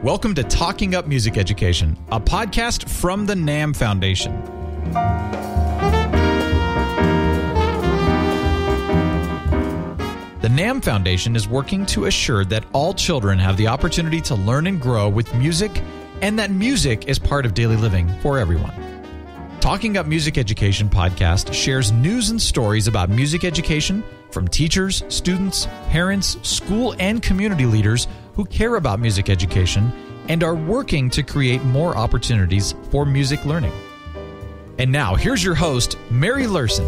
Welcome to Talking Up Music Education, a podcast from the NAMM Foundation. The NAMM Foundation is working to assure that all children have the opportunity to learn and grow with music, and that music is part of daily living for everyone. Talking Up Music Education podcast shares news and stories about music education from teachers, students, parents, school, and community leaders who care about music education and are working to create more opportunities for music learning. And now, here's your host, Mary Larson.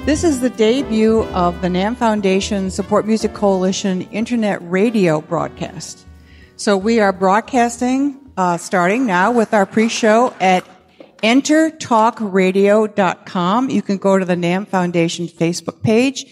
This is the debut of the NAMM Foundation Support Music Coalition Internet Radio broadcast. So we are broadcasting starting now with our pre-show at entertalkradio.com. You can go to the NAMM Foundation Facebook page.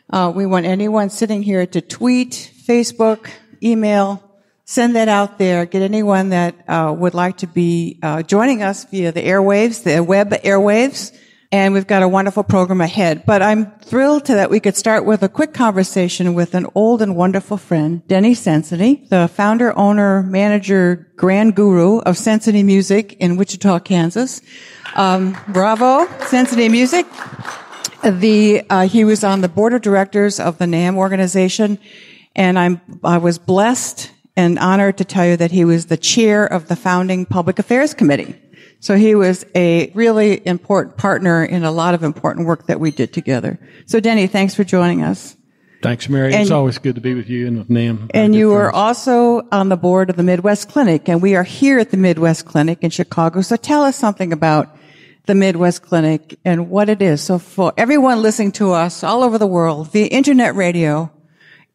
We want anyone sitting here to tweet, Facebook, email, send that out there. Get anyone that would like to be joining us via the airwaves, the web airwaves. And we've got a wonderful program ahead. But I'm thrilled that we could start with a quick conversation with an old and wonderful friend, Denny Sensini, the founder, owner, manager, grand guru of Sensini Music in Wichita, Kansas. Bravo, Sensini Music. He was on the board of directors of the NAMM organization, and I was blessed and honored to tell you that he was the chair of the founding public affairs committee. So he was a really important partner in a lot of important work that we did together. So Denny, thanks for joining us. Thanks, Mary. It's always good to be with you and with NAMM. And you are also on the board of the Midwest Clinic, and we are here at the Midwest Clinic in Chicago. So tell us something about the Midwest Clinic and what it is. So for everyone listening to us all over the world via internet radio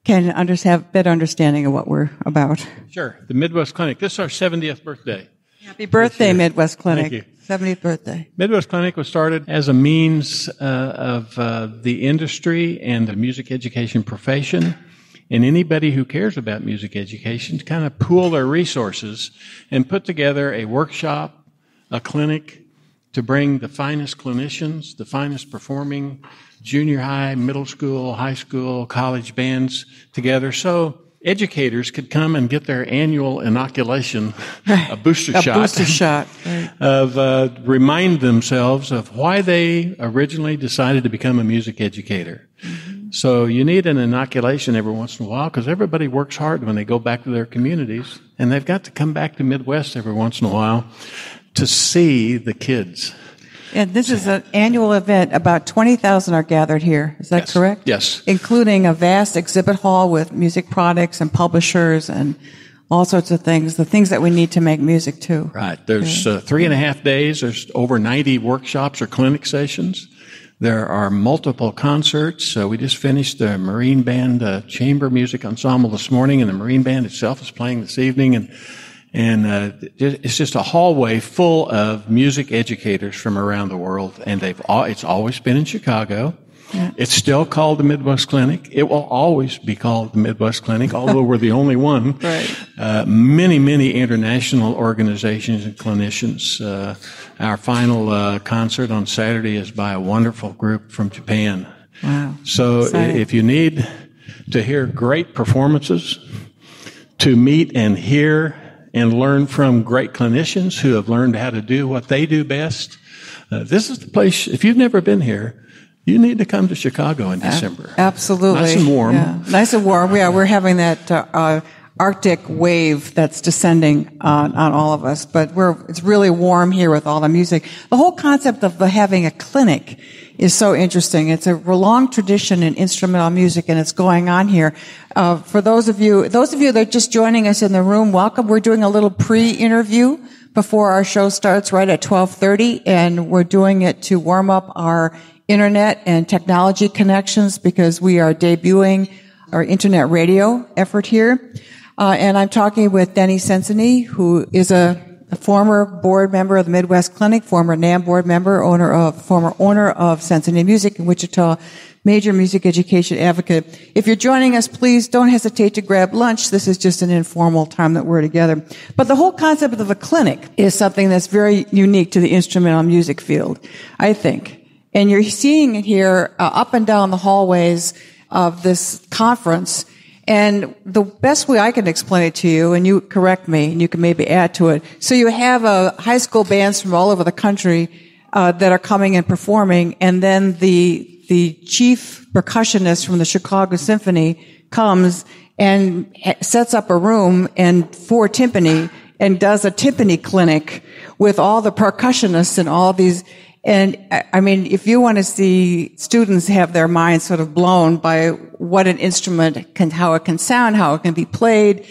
can have better understanding of what we're about. Sure. The Midwest Clinic. This is our 70th birthday. Happy birthday, Midwest Clinic. Thank you. 70th birthday. Midwest Clinic was started as a means of the industry and the music education profession, and anybody who cares about music education to kind of pool their resources and put together a workshop, a clinic, to bring the finest clinicians, the finest performing junior high, middle school, high school, college bands together so educators could come and get their annual inoculation, a booster shot, right. Of remind themselves of why they originally decided to become a music educator. Mm-hmm. So you need an inoculation every once in a while because everybody works hard when they go back to their communities, and they've got to come back to Midwest every once in a while to see the kids. And this is an annual event. About 20,000 are gathered here. Is that correct? Yes. Including a vast exhibit hall with music products and publishers and all sorts of things, the things that we need to make music too. Right. There's 3.5 days. There's over 90 workshops or clinic sessions. There are multiple concerts. We just finished the Marine Band Chamber Music Ensemble this morning, and the Marine Band itself is playing this evening. And it's just a hallway full of music educators from around the world, and it's always been in Chicago. Yeah. It's still called the Midwest Clinic. It will always be called the Midwest Clinic, although we're the only one. Right. Many international organizations and clinicians. Our final concert on Saturday is by a wonderful group from Japan. Wow. So if you need to hear great performances, to meet and hear and learn from great clinicians who have learned how to do what they do best. This is the place, if you've never been here, you need to come to Chicago in December. Absolutely. Nice and warm. Yeah. Nice and warm. Yeah, we're having that Arctic wave that's descending on all of us, but it's really warm here with all the music. The whole concept of having a clinic is so interesting. It's a long tradition in instrumental music, and it's going on here. For those of you that are just joining us in the room, welcome. We're doing a little pre-interview before our show starts right at 12:30, and we're doing it to warm up our internet and technology connections because we are debuting our internet radio effort here. And I'm talking with Denny Sensini, who is a former board member of the Midwest Clinic, former NAMM board member, former owner of Sensini Music in Wichita, major music education advocate. If you're joining us, please don't hesitate to grab lunch. This is just an informal time that we're together. But the whole concept of a clinic is something that's very unique to the instrumental music field, I think. And you're seeing it here up and down the hallways of this conference. And the best way I can explain it to you, and you correct me, and you can maybe add to it. So you have high school bands from all over the country that are coming and performing, and then the chief percussionist from the Chicago Symphony comes and sets up a room and for timpani and does a timpani clinic with all the percussionists and all these. And I mean, if you want to see students have their minds sort of blown by what an instrument can, how it can sound, how it can be played,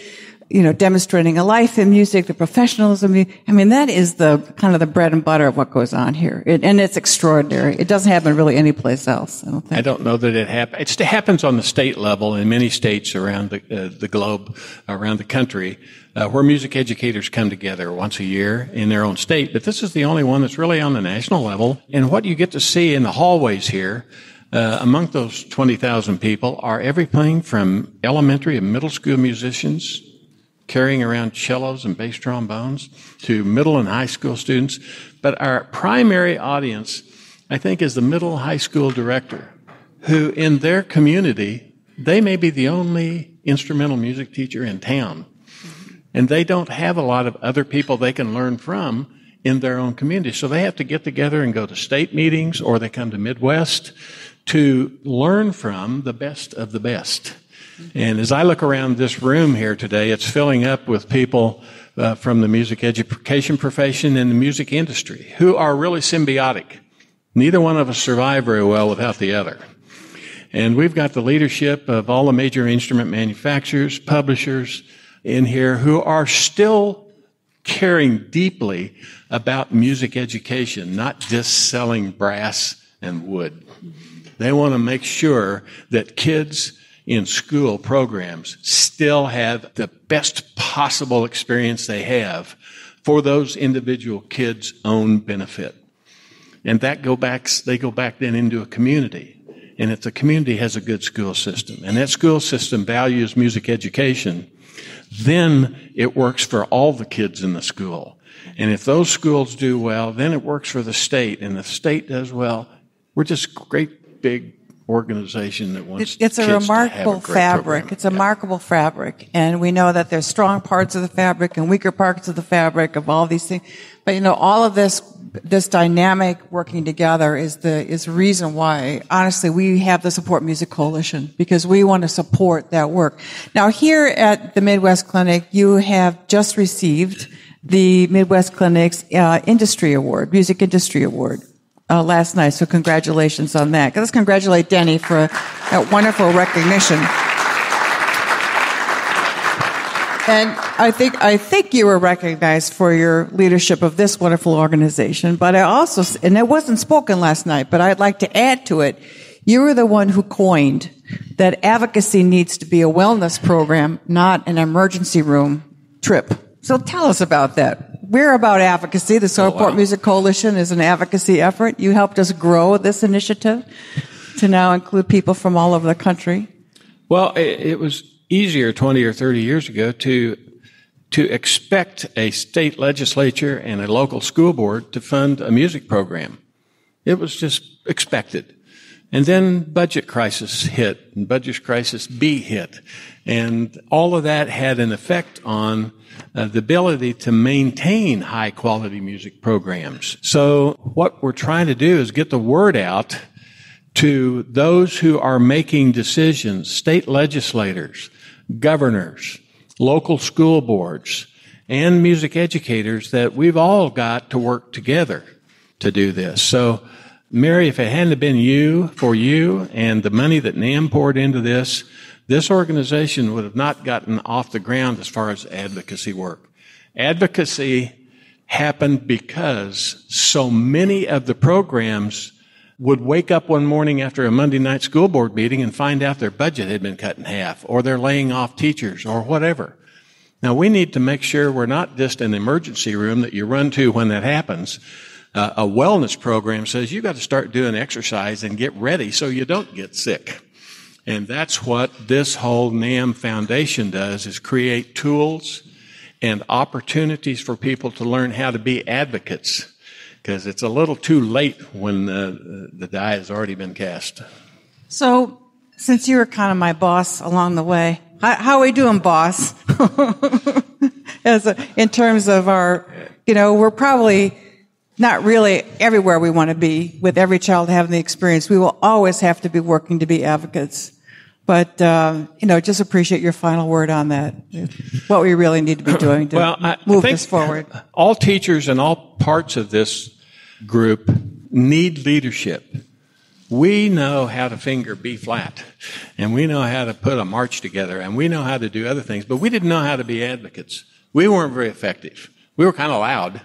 demonstrating a life in music, the professionalism. I mean, that is the kind of the bread and butter of what goes on here. And it's extraordinary. It doesn't happen really anyplace else, I don't think. I don't know that it happens. It happens on the state level in many states around the globe, around the country, where music educators come together once a year in their own state. But this is the only one that's really on the national level. And what you get to see in the hallways here, among those 20,000 people, are everything from elementary and middle school musicians carrying around cellos and bass trombones to middle and high school students. But our primary audience, I think, is the middle high school director, who in their community, they may be the only instrumental music teacher in town. And they don't have a lot of other people they can learn from in their own community. So they have to get together and go to state meetings, or they come to Midwest to learn from the best of the best. And as I look around this room here today, it's filling up with people from the music education profession and the music industry who are really symbiotic. Neither one of us survive very well without the other. And we've got the leadership of all the major instrument manufacturers, publishers in here who are still caring deeply about music education, not just selling brass and wood. They want to make sure that kids in school programs still have the best possible experience they have for those individual kids' own benefit. And they go back then into a community. And if the community has a good school system, and that school system values music education, then it works for all the kids in the school. And if those schools do well, then it works for the state. And if the state does well, we're just a great big organization that wants it's a remarkable fabric. Program. It's a remarkable fabric. And we know that there's strong parts of the fabric and weaker parts of the fabric of all these things. But all of this dynamic working together is the reason why, honestly, we have the Support Music Coalition, because we want to support that work. Now, here at the Midwest Clinic, you have just received the Midwest Clinic's Industry Award, Music Industry Award, last night. So congratulations on that. Let's congratulate Denny for that wonderful recognition. And I think you were recognized for your leadership of this wonderful organization. But I also, and it wasn't spoken last night, but I'd like to add to it, you were the one who coined that advocacy needs to be a wellness program, not an emergency room trip. So tell us about that. We're about advocacy. The Support Music Coalition is an advocacy effort. You helped us grow this initiative to now include people from all over the country. Well, it was easier 20 or 30 years ago to expect a state legislature and a local school board to fund a music program. It was just expected. And then budget crisis hit, and budget crisis B hit. And all of that had an effect on the ability to maintain high-quality music programs. So what we're trying to do is get the word out to those who are making decisions, state legislators, governors, local school boards, and music educators, that we've all got to work together to do this. So, Mary, if it hadn't been for you and the money that NAM poured into this organization would have not gotten off the ground as far as advocacy work. Advocacy happened because so many of the programs would wake up one morning after a Monday night school board meeting and find out their budget had been cut in half, or they're laying off teachers, or whatever. Now, we need to make sure we're not just an emergency room that you run to when that happens. A wellness program says you got to start doing exercise and get ready so you don't get sick. And that's what this whole NAM Foundation does, is create tools and opportunities for people to learn how to be advocates, because it's a little too late when the die has already been cast. So, since you were kind of my boss along the way, How are we doing, boss? In terms of our, we're probably not really everywhere we want to be with every child having the experience. We will always have to be working to be advocates. But, just appreciate your final word on that, what we really need to be doing to move this forward. All teachers and all parts of this group need leadership. We know how to finger B flat, and we know how to put a march together, and we know how to do other things, but we didn't know how to be advocates. We weren't very effective. We were kind of loud,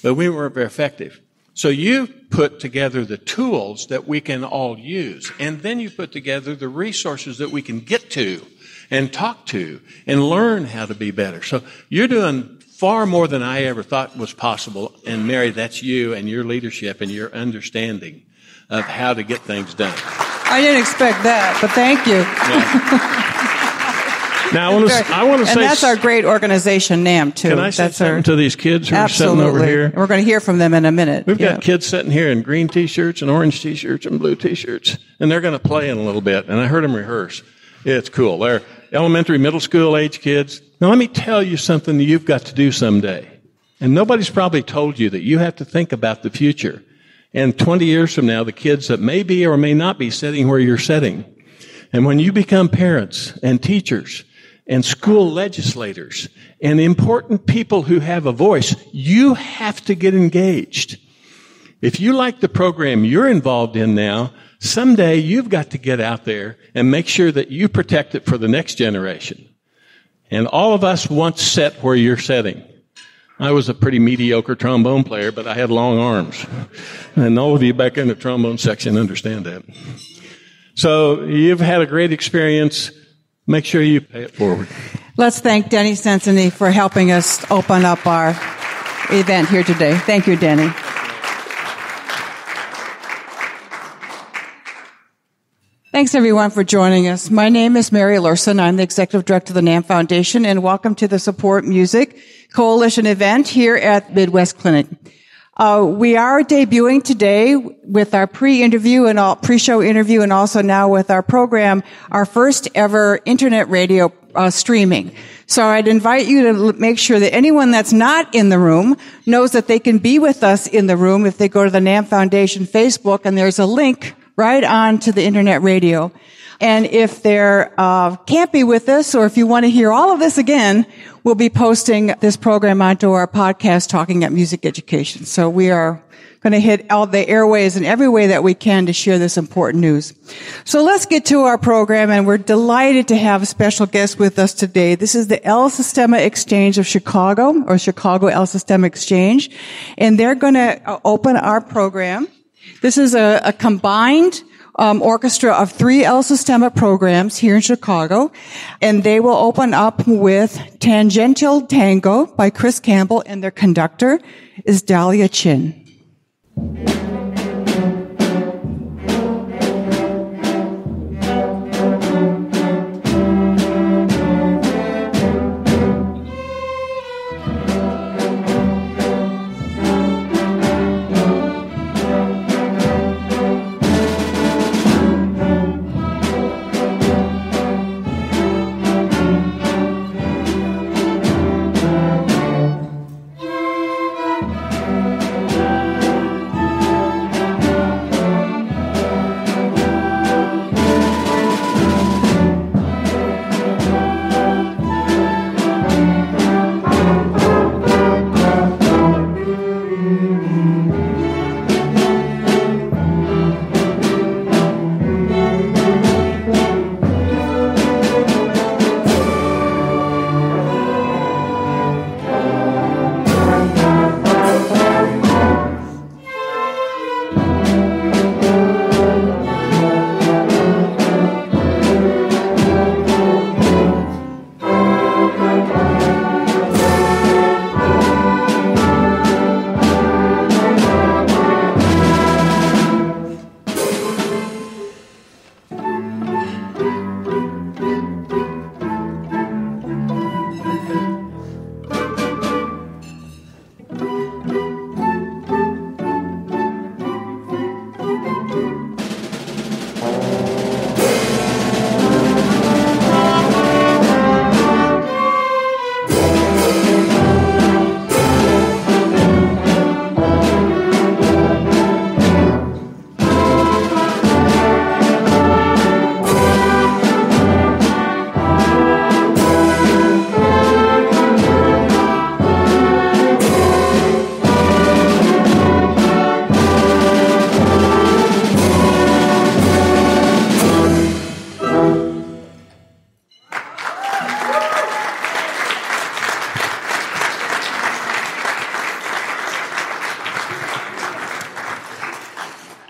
but we weren't very effective. So you put together the tools that we can all use, and then you put together the resources that we can get to and talk to and learn how to be better. So you're doing far more than I ever thought was possible, and Mary, that's you and your leadership and your understanding of how to get things done. I didn't expect that, but thank you. Yeah. Now, I want to say... And that's our great organization, NAM, too. Can I say something to these kids who Absolutely. are sitting over here? We're going to hear from them in a minute. We've got kids sitting here in green T-shirts and orange T-shirts and blue T-shirts, and they're going to play in a little bit, and I heard them rehearse. It's cool. They're elementary, middle school age kids. Now, let me tell you something that you've got to do someday. And nobody's probably told you that you have to think about the future. And 20 years from now, the kids that may be or may not be sitting where you're sitting. And when you become parents and teachers and school legislators and important people who have a voice, you have to get engaged. If you like the program you're involved in now, someday you've got to get out there and make sure that you protect it for the next generation. And all of us once sat where you're sitting. I was a pretty mediocre trombone player, but I had long arms. And all of you back in the trombone section understand that. So you've had a great experience. Make sure you pay it forward. Let's thank Denny Sensini for helping us open up our event here today. Thank you, Denny. Thanks, everyone, for joining us. My name is Mary Lurson. I'm the Executive Director of the NAM Foundation, and welcome to the Support Music Coalition event here at Midwest Clinic. We are debuting today with our pre-show interview, and also now with our program, our first ever internet radio streaming. So I'd invite you to make sure that anyone that's not in the room knows that they can be with us in the room if they go to the NAM Foundation Facebook, and there's a link right on to the internet radio. And if they can't be with us, or if you want to hear all of this again, we'll be posting this program onto our podcast, Talking Up Music Education. So we are going to hit all the airways in every way that we can to share this important news. So let's get to our program, and we're delighted to have a special guest with us today. This is the El Sistema Exchange of Chicago, or Chicago El Sistema Exchange, and they're going to open our program. This is a combined orchestra of 3 El Sistema programs here in Chicago, and they will open up with Tangential Tango by Chris Campbell, and their conductor is Dahlia Chin.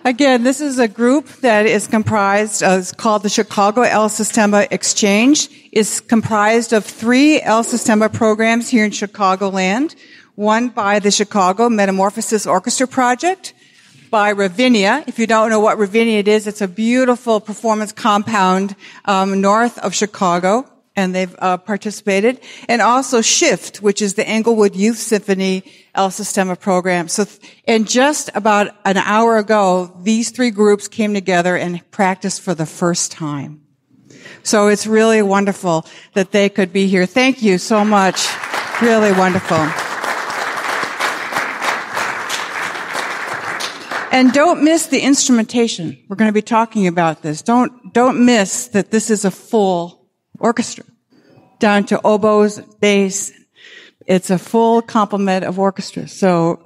Again, this is a group that is comprised, it's called the Chicago El Sistema Exchange. It's comprised of 3 El Sistema programs here in Chicagoland. One by the Chicago Metamorphosis Orchestra Project, by Ravinia. If you don't know what Ravinia is, it's a beautiful performance compound north of Chicago, and they've participated. And also Shift, which is the Englewood Youth Symphony El Sistema program. So, and just about an hour ago, these 3 groups came together and practiced for the first time. So it's really wonderful that they could be here. Thank you so much. Really wonderful. And don't miss the instrumentation. We're going to be talking about this. Don't miss that this is a full orchestra, down to oboes, bass. It's a full complement of orchestra. So,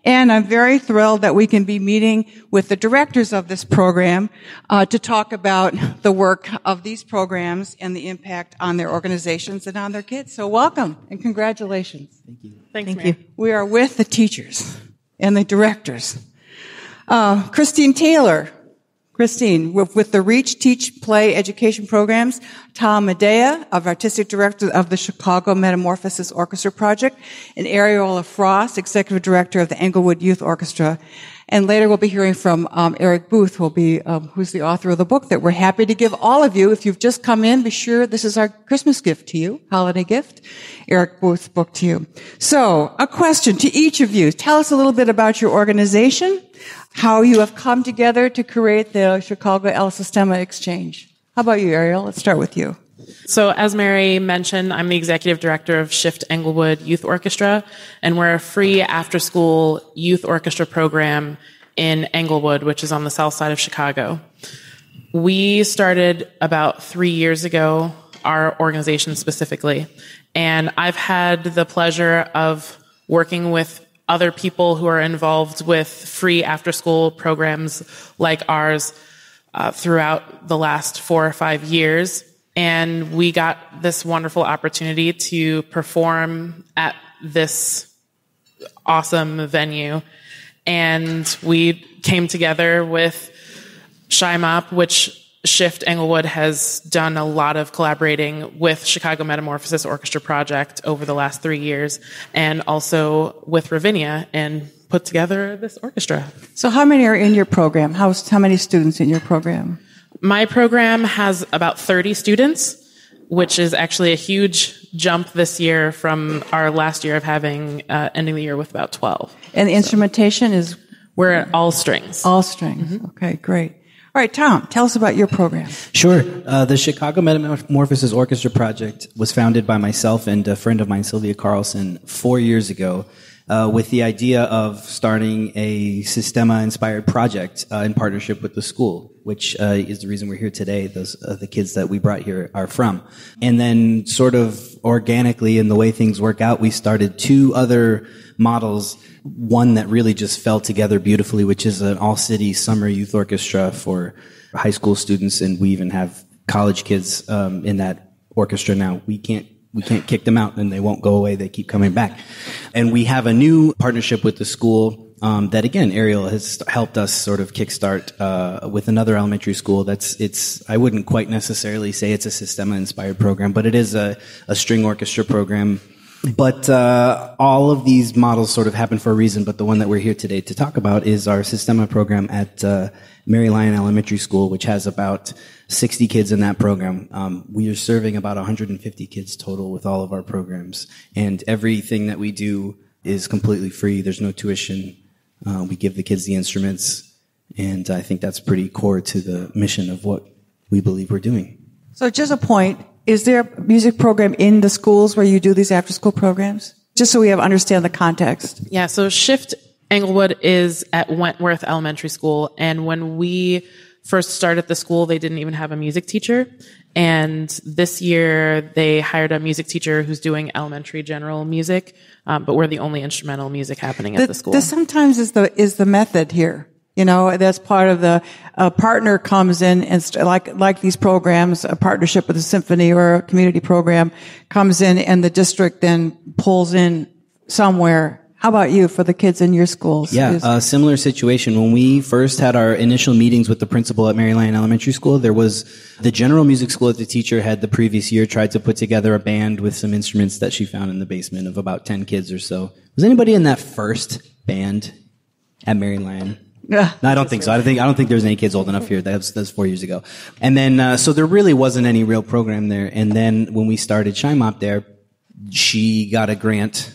and I'm very thrilled that we can be meeting with the directors of this program to talk about the work of these programs and the impact on their organizations and on their kids. So, welcome and congratulations. Thank you. Thank you. We are with the teachers and the directors. Christine Taylor. Christine, with the Reach, Teach, Play education programs. Tom Medea, Artistic Director of the Chicago Metamorphosis Orchestra Project. And Ariola Frost, Executive Director of the Englewood Youth Orchestra. And later we'll be hearing from Eric Booth, who's the author of the book that we're happy to give all of you. If you've just come in, be sure this is our Christmas gift to you, holiday gift. Eric Booth's book to you. So, a question to each of you. Tell us a little bit about your organization, how you have come together to create the Chicago El Sistema Exchange. How about you, Ariel? Let's start with you. So as Mary mentioned, I'm the executive director of Shift Englewood Youth Orchestra, and we're a free after-school youth orchestra program in Englewood, which is on the south side of Chicago. We started about 3 years ago, our organization specifically, and I've had the pleasure of working with other people who are involved with free after-school programs like ours throughout the last 4 or 5 years. And we got this wonderful opportunity to perform at this awesome venue. And we came together with ShyMop, which Shift Englewood has done a lot of collaborating with Chicago Metamorphosis Orchestra Project over the last 3 years, and also with Ravinia, and put together this orchestra. So how many are in your program? How many students in your program? My program has about 30 students, which is actually a huge jump this year from our last year of having ending the year with about 12. And the instrumentation is? We're at all strings. All strings. Mm-hmm. Okay, great. All right, Tom, tell us about your program. Sure. The Chicago Metamorphosis Orchestra Project was founded by myself and a friend of mine, Sylvia Carlson, 4 years ago, with the idea of starting a Sistema-inspired project in partnership with the school, which is the reason we're here today. Those the kids that we brought here are from. And then sort of organically, in the way things work out, we started 2 other models, one that really just fell together beautifully, which is an all-city summer youth orchestra for high school students, and we even have college kids in that orchestra now. We can't kick them out, and they won't go away. They keep coming back. And we have a new partnership with the school that, again, Ariel has helped us sort of kickstart with another elementary school. I wouldn't quite necessarily say it's a Sistema-inspired program, but it is a string orchestra program. But all of these models sort of happen for a reason, but the one that we're here today to talk about is our Sistema program at Mary Lyon Elementary School, which has about 60 kids in that program. We are serving about 150 kids total with all of our programs, and everything that we do is completely free. There's no tuition. We give the kids the instruments, and I think that's pretty core to the mission of what we believe we're doing. So just a point. Is there a music program in the schools where you do these after-school programs? Just so we understand the context. Yeah, so Shift Englewood is at Wentworth Elementary School, and when we first started the school, they didn't even have a music teacher. And this year, they hired a music teacher who's doing elementary general music, but we're the only instrumental music happening at the school. This sometimes is the method here. You know, that's part of the partner comes in and like these programs, a partnership with a symphony or a community program comes in, and the district then pulls in somewhere How about you for the kids in your schools? Yeah, a similar situation. When we first had our initial meetings with the principal at Mary Lyon Elementary School, there was the general music school that the teacher had the previous year tried to put together a band with some instruments that she found in the basement of about 10 kids or so. Was anybody in that first band at Mary Lyon? Yeah. No, I don't think so. I don't think there was any kids old enough here. That was 4 years ago. And then, so there really wasn't any real program there. And then when we started Shine Mop there, she got a grant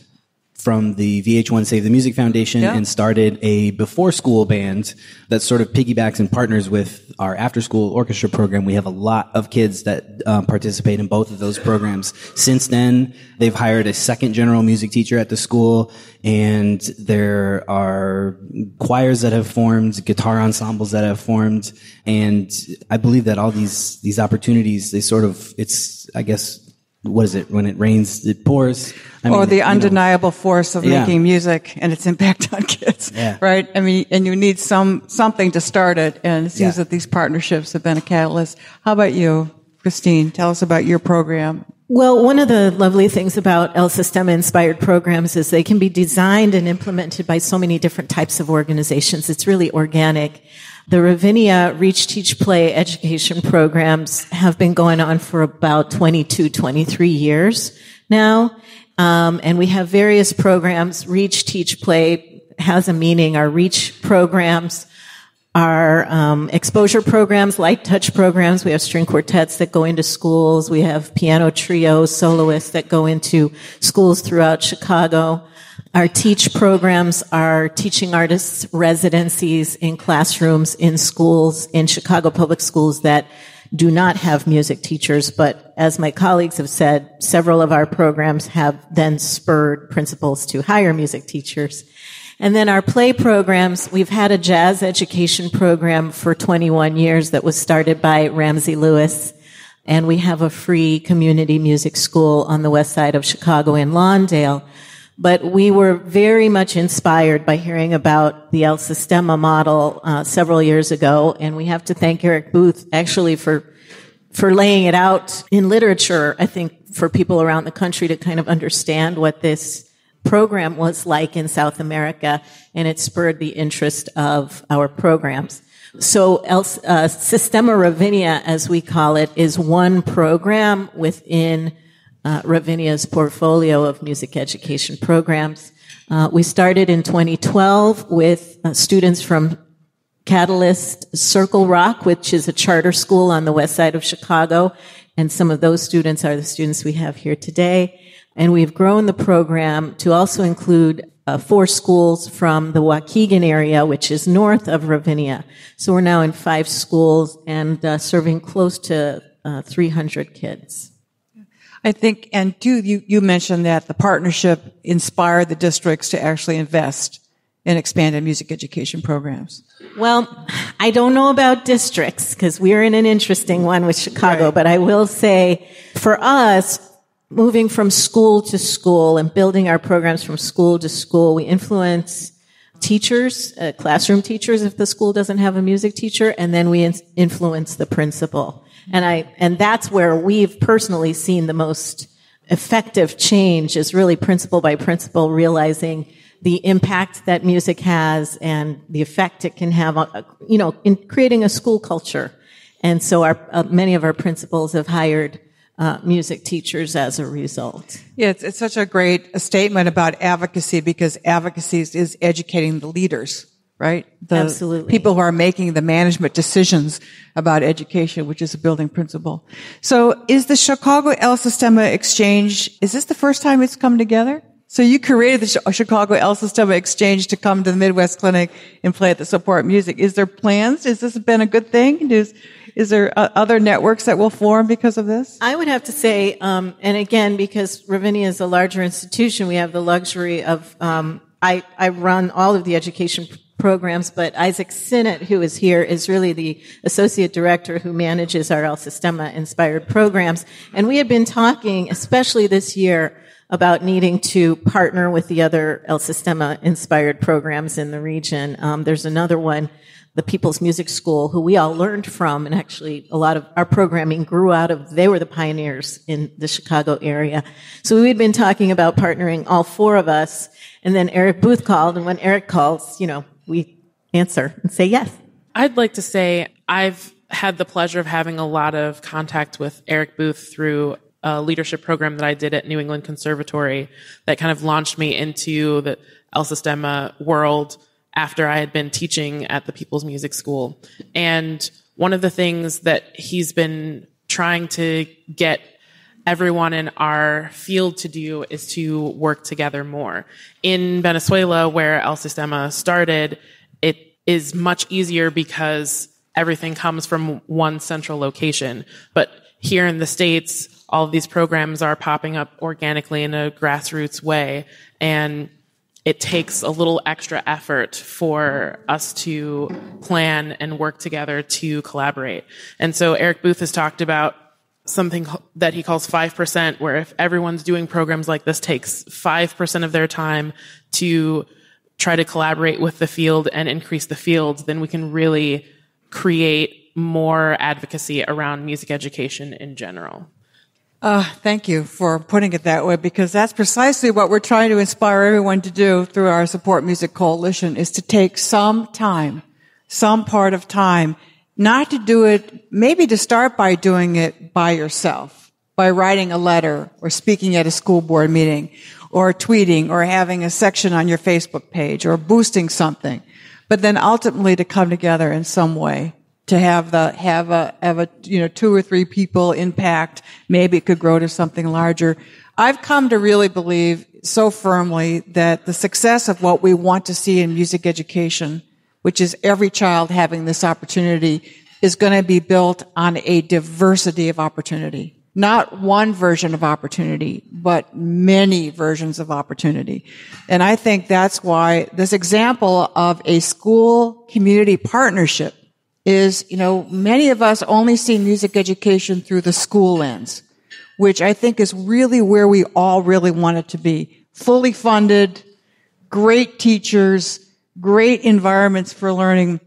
from the VH1 Save the Music Foundation and started a before-school band that sort of piggybacks and partners with our after-school orchestra program. We have a lot of kids that participate in both of those programs. Since then, they've hired a second general music teacher at the school, and there are choirs that have formed, guitar ensembles that have formed, and I believe that all these opportunities, they sort of, it's, I guess, what is it? When it rains, it pours. Or the undeniable force of making music and its impact on kids, right? I mean, and you need something to start it, and it seems that these partnerships have been a catalyst. How about you, Christine? Tell us about your program. Well, one of the lovely things about El Sistema inspired programs is they can be designed and implemented by so many different types of organizations. It's really organic. The Ravinia Reach, Teach, Play education programs have been going on for about 22, 23 years now. And we have various programs. Reach, Teach, Play has a meaning. Our Reach programs are exposure programs, light touch programs. We have string quartets that go into schools. We have piano trios, soloists that go into schools throughout Chicago. Our Teach programs are teaching artists residencies in classrooms, in schools, in Chicago public schools that do not have music teachers. But as my colleagues have said, several of our programs have then spurred principals to hire music teachers. And then our play programs, we've had a jazz education program for 21 years that was started by Ramsey Lewis. And we have a free community music school on the west side of Chicago in Lawndale. But we were very much inspired by hearing about the El Sistema model several years ago, and we have to thank Eric Booth actually for laying it out in literature, I think, for people around the country to kind of understand what this program was like in South America, and it spurred the interest of our programs. So Sistema Ravinia, as we call it, is one program within Ravinia's portfolio of music education programs. We started in 2012 with students from Catalyst Circle Rock, which is a charter school on the west side of Chicago, and some of those students are the students we have here today. And we've grown the program to also include 4 schools from the Waukegan area, which is north of Ravinia. So we're now in 5 schools and serving close to 300 kids. I think, and you mentioned that the partnership inspired the districts to actually invest in expanded music education programs. Well, I don't know about districts because we're in an interesting one with Chicago, but I will say for us, moving from school to school and building our programs from school to school, we influence teachers, classroom teachers if the school doesn't have a music teacher, and then we influence the principal. And that's where we've personally seen the most effective change is really principal by principal realizing the impact that music has and the effect it can have, in creating a school culture. And so many of our principals have hired music teachers as a result. Yeah, it's such a great statement about advocacy because advocacy is educating the leaders. Right? Absolutely. People who are making the management decisions about education, which is a building principle. So is the Chicago El Sistema Exchange, is this the first time it's come together? So you created the Chicago El Sistema Exchange to come to the Midwest Clinic and play at the Support Music. Is there plans? Has this been a good thing? Is there other networks that will form because of this? I would have to say, and again, because Ravinia is a larger institution, we have the luxury of, I run all of the education programs, but Isaac Sinnott, who is here, is really the associate director who manages our El Sistema inspired programs. And we had been talking, especially this year, about needing to partner with the other El Sistema inspired programs in the region. There's another one, the People's Music School, who we all learned from, and actually a lot of our programming grew out of, they were the pioneers in the Chicago area. So we had been talking about partnering all 4 of us. And then Eric Booth called, and when Eric calls, we answer and say yes. I'd like to say I've had the pleasure of having a lot of contact with Eric Booth through a leadership program that I did at New England Conservatory that kind of launched me into the El Sistema world after I had been teaching at the People's Music School. And one of the things that he's been trying to get everyone in our field to do is to work together more. In Venezuela, where El Sistema started, it is much easier because everything comes from one central location. But here in the States, all of these programs are popping up organically in a grassroots way, and it takes a little extra effort for us to plan and work together to collaborate. And so Eric Booth has talked about something that he calls 5%, where if everyone's doing programs like this, takes 5% of their time to try to collaborate with the field and increase the field, then we can really create more advocacy around music education in general. Thank you for putting it that way, because that's precisely what we're trying to inspire everyone to do through our Support Music Coalition, is to take some time, some part of time, not to do it, maybe to start by doing it by yourself, by writing a letter or speaking at a school board meeting or tweeting or having a section on your Facebook page or boosting something, but then ultimately to come together in some way. To have a 2 or 3 people impact. Maybe it could grow to something larger. I've come to really believe so firmly that the success of what we want to see in music education, which is every child having this opportunity, is going to be built on a diversity of opportunity. Not one version of opportunity, but many versions of opportunity. And I think that's why this example of a school community partnership is, many of us only see music education through the school lens, which I think is really where we all really want it to be. Fully funded, great teachers, great environments for learning.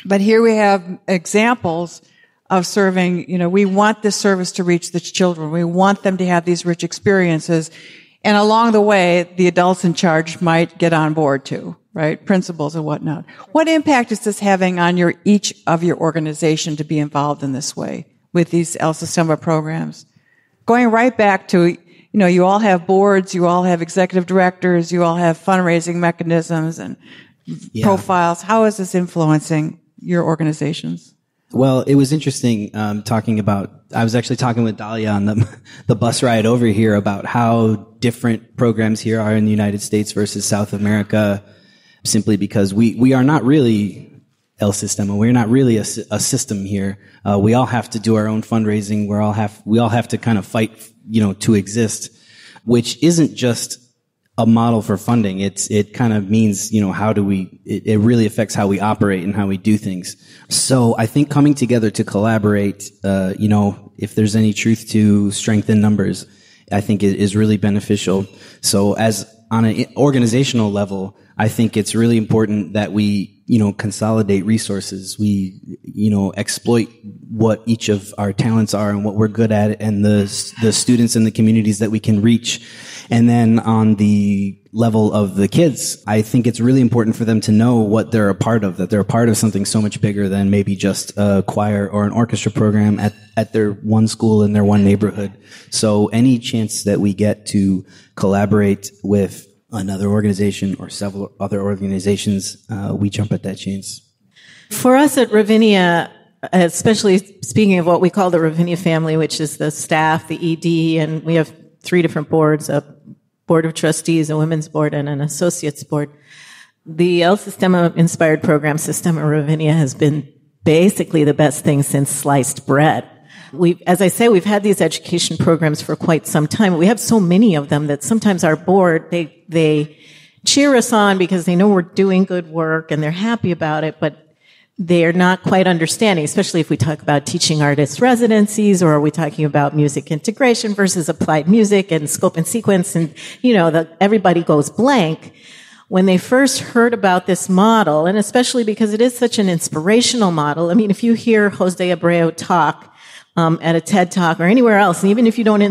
But here we have examples of serving, we want this service to reach the children. We want them to have these rich experiences. And along the way, the adults in charge might get on board too, right? Principals and whatnot. What impact is this having on each of your organization to be involved in this way with these El Sistema programs? Going right back to, you all have boards, you all have executive directors, you all have fundraising mechanisms and profiles. How is this influencing your organizations? Well, it was interesting I was actually talking with Dahlia on the bus ride over here about how different programs here are in the United States versus South America, simply because we are not really El Sistema. We're not really a system here. We all have to do our own fundraising. We all have to kind of fight, to exist, which isn't just a model for funding. It kind of means, it really affects how we operate and how we do things. So I think coming together to collaborate, if there's any truth to strength in numbers, I think it is really beneficial. So on an organizational level, I think it's really important that we, consolidate resources. We, exploit what each of our talents are and what we're good at, and the students and the communities that we can reach. And then on the level of the kids, I think it's really important for them to know what they're a part of, that they're a part of something so much bigger than maybe just a choir or an orchestra program at their one school in their one neighborhood. So any chance that we get to collaborate with another organization or several other organizations, we jump at that chance. For us at Ravinia, especially speaking of what we call the Ravinia family, which is the staff, the ED, and we have 3 different boards, a board of trustees, a women's board, and an associates board. The El Sistema inspired program, Sistema Ravinia, has been basically the best thing since sliced bread. As I say, we've had these education programs for quite some time. We have so many of them that sometimes our board, they cheer us on because they know we're doing good work and they're happy about it, but they're not quite understanding, especially if we talk about teaching artist residencies, or are we talking about music integration versus applied music and scope and sequence, and, everybody goes blank. When they first heard about this model, and especially because it is such an inspirational model, I mean, if you hear Jose Abreu talk at a TED Talk or anywhere else, and even if you don't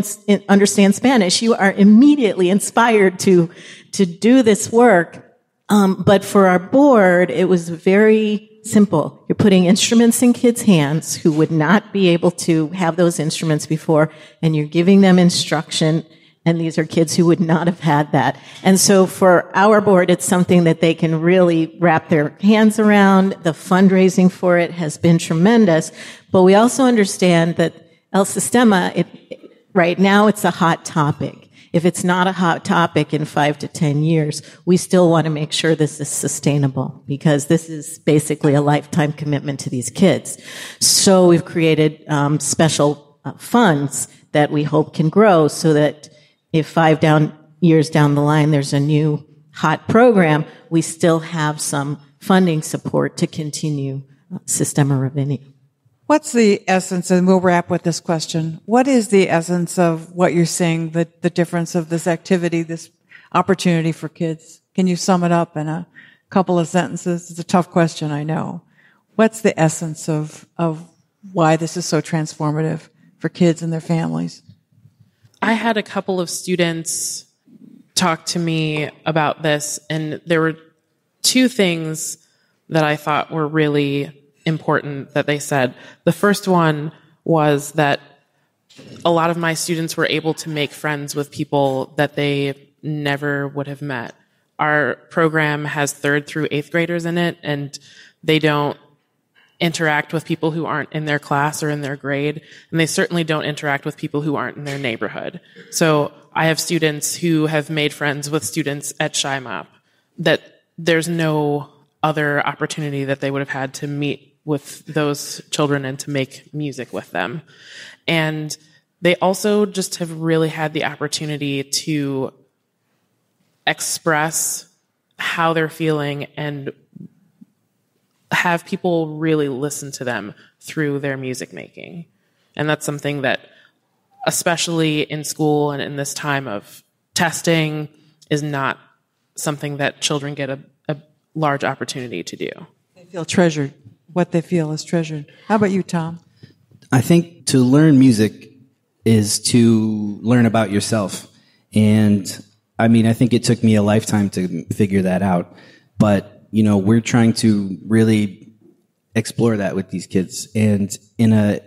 understand Spanish, you are immediately inspired to to do this work. But for our board, it was very simple. You're putting instruments in kids' hands who would not be able to have those instruments before, and you're giving them instruction, and these are kids who would not have had that. And so for our board, it's something that they can really wrap their hands around. The fundraising for it has been tremendous, but we also understand that El Sistema, right now it's a hot topic. If it's not a hot topic in 5 to 10 years, we still want to make sure this is sustainable, because this is basically a lifetime commitment to these kids. So we've created special funds that we hope can grow, so that if 5 years down the line there's a new hot program, we still have some funding support to continue Sistema Ravinia. What's the essence, and we'll wrap with this question, what is the essence of what you're seeing, the difference of this activity, this opportunity for kids? Can you sum it up in a couple of sentences? It's a tough question, I know. What's the essence of why this is so transformative for kids and their families? I had a couple of students talk to me about this, and there were 2 things that I thought were really important that they said. The first one was that a lot of my students were able to make friends with people that they never would have met. Our program has 3rd through 8th graders in it, and they don't interact with people who aren't in their class or in their grade, and they certainly don't interact with people who aren't in their neighborhood. So I have students who have made friends with students at ShyMop that there's no other opportunity that they would have had to meet with those children and to make music with them. And they also just have really had the opportunity to express how they're feeling and have people really listen to them through their music making. And that's something that, especially in school and in this time of testing, is not something that children get a large opportunity to do. They feel treasured. What they feel is treasured. How about you, Tom? I think to learn music is to learn about yourself. And I mean, I think it took me a lifetime to figure that out. But, you know, we're trying to really explore that with these kids. And in a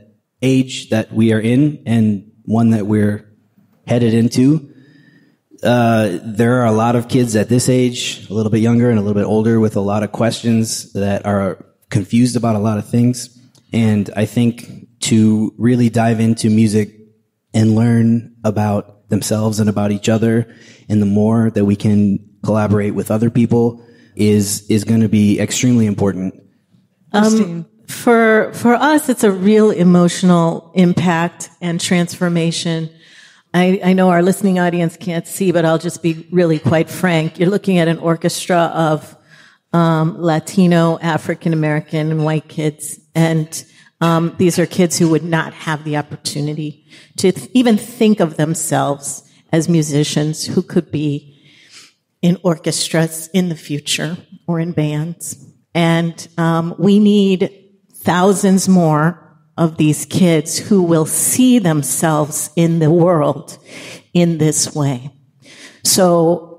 age that we are in, and one that we're headed into, there are a lot of kids at this age, a little bit younger and a little bit older, with a lot of questions that are confused about a lot of things. And I think to really dive into music and learn about themselves and about each other, and the more that we can collaborate with other people is going to be extremely important. For us, it's a real emotional impact and transformation. I know our listening audience can't see, but I'll just be really quite frank. You're looking at an orchestra of Latino, African American, and white kids. And these are kids who would not have the opportunity to even think of themselves as musicians who could be in orchestras in the future or in bands. And we need thousands more of these kids who will see themselves in the world in this way. So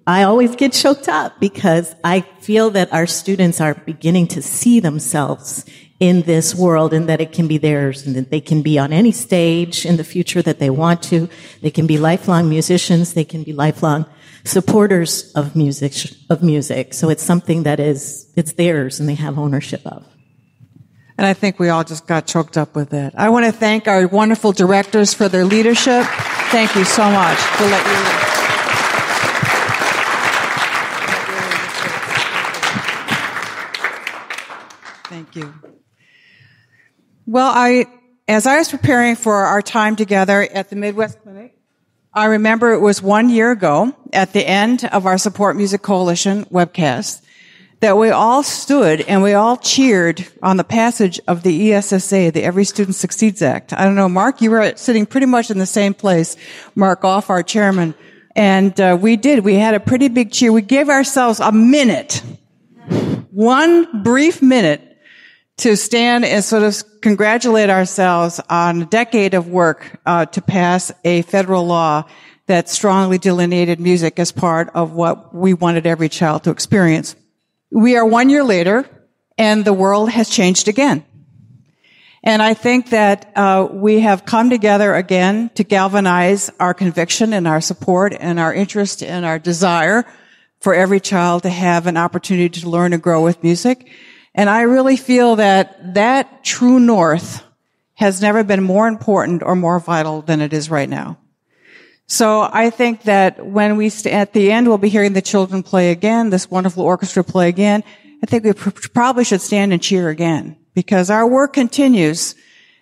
I always get choked up because I feel that our students are beginning to see themselves in this world, and that it can be theirs, and that they can be on any stage in the future that they want to. They can be lifelong musicians. They can be lifelong supporters of music. So it's something that it's theirs and they have ownership of. And I think we all just got choked up with that. I want to thank our wonderful directors for their leadership. Thank you so much for letting me. Thank you. Well, as I was preparing for our time together at the Midwest Clinic, I remember it was 1 year ago at the end of our Support Music Coalition webcast that we all stood and we all cheered on the passage of the ESSA, the Every Student Succeeds Act. I don't know, Mark, you were sitting pretty much in the same place, Mark Off, our chairman. And we did. We had a pretty big cheer. We gave ourselves a minute, one brief minute, to stand and sort of congratulate ourselves on a decade of work to pass a federal law that strongly delineated music as part of what we wanted every child to experience. We are 1 year later, and the world has changed again. And I think that we have come together again to galvanize our conviction and our support and our interest and our desire for every child to have an opportunity to learn and grow with music. And I really feel that that true north has never been more important or more vital than it is right now. So I think that when we, at the end, we'll be hearing the children play again, this wonderful orchestra play again. I think we probably should stand and cheer again, because our work continues,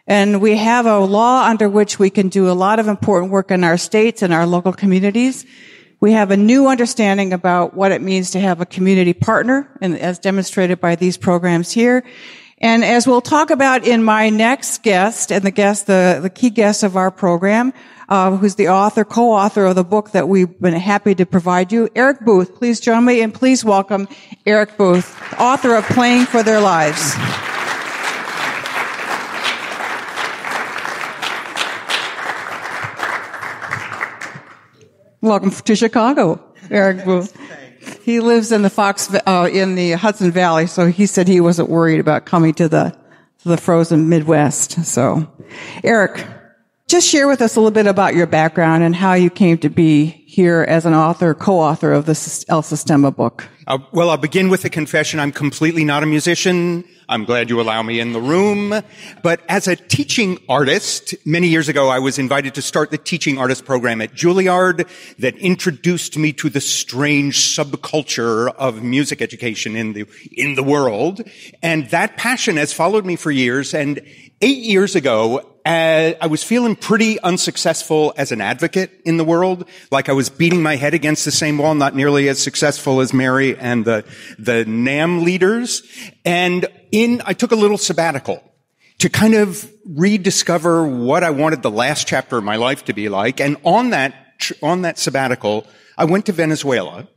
and we have a law under which we can do a lot of important work in our states and our local communities. We have a new understanding about what it means to have a community partner, and as demonstrated by these programs here. And as we'll talk about in my next guest, and the key guest of our program, who's the co-author of the book that we've been happy to provide you, Eric Booth. Please join me and please welcome Eric Booth, author of Playing for Their Lives. Welcome to Chicago, Eric Booth. He lives in the Hudson Valley, so he said he wasn't worried about coming to the frozen Midwest. So, Eric, just share with us a little bit about your background and how you came to be here as an co-author of the El Sistema book. Well, I'll begin with a confession. I'm completely not a musician. I'm glad you allow me in the room. But as a teaching artist, many years ago, I was invited to start the teaching artist program at Juilliard that introduced me to the strange subculture of music education in the world. And that passion has followed me for years. And 8 years ago, I was feeling pretty unsuccessful as an advocate in the world, like I was beating my head against the same wall, not nearly as successful as Mary and the NAMM leaders. And I took a little sabbatical to kind of rediscover what I wanted the last chapter of my life to be like. And on that sabbatical, I went to Venezuela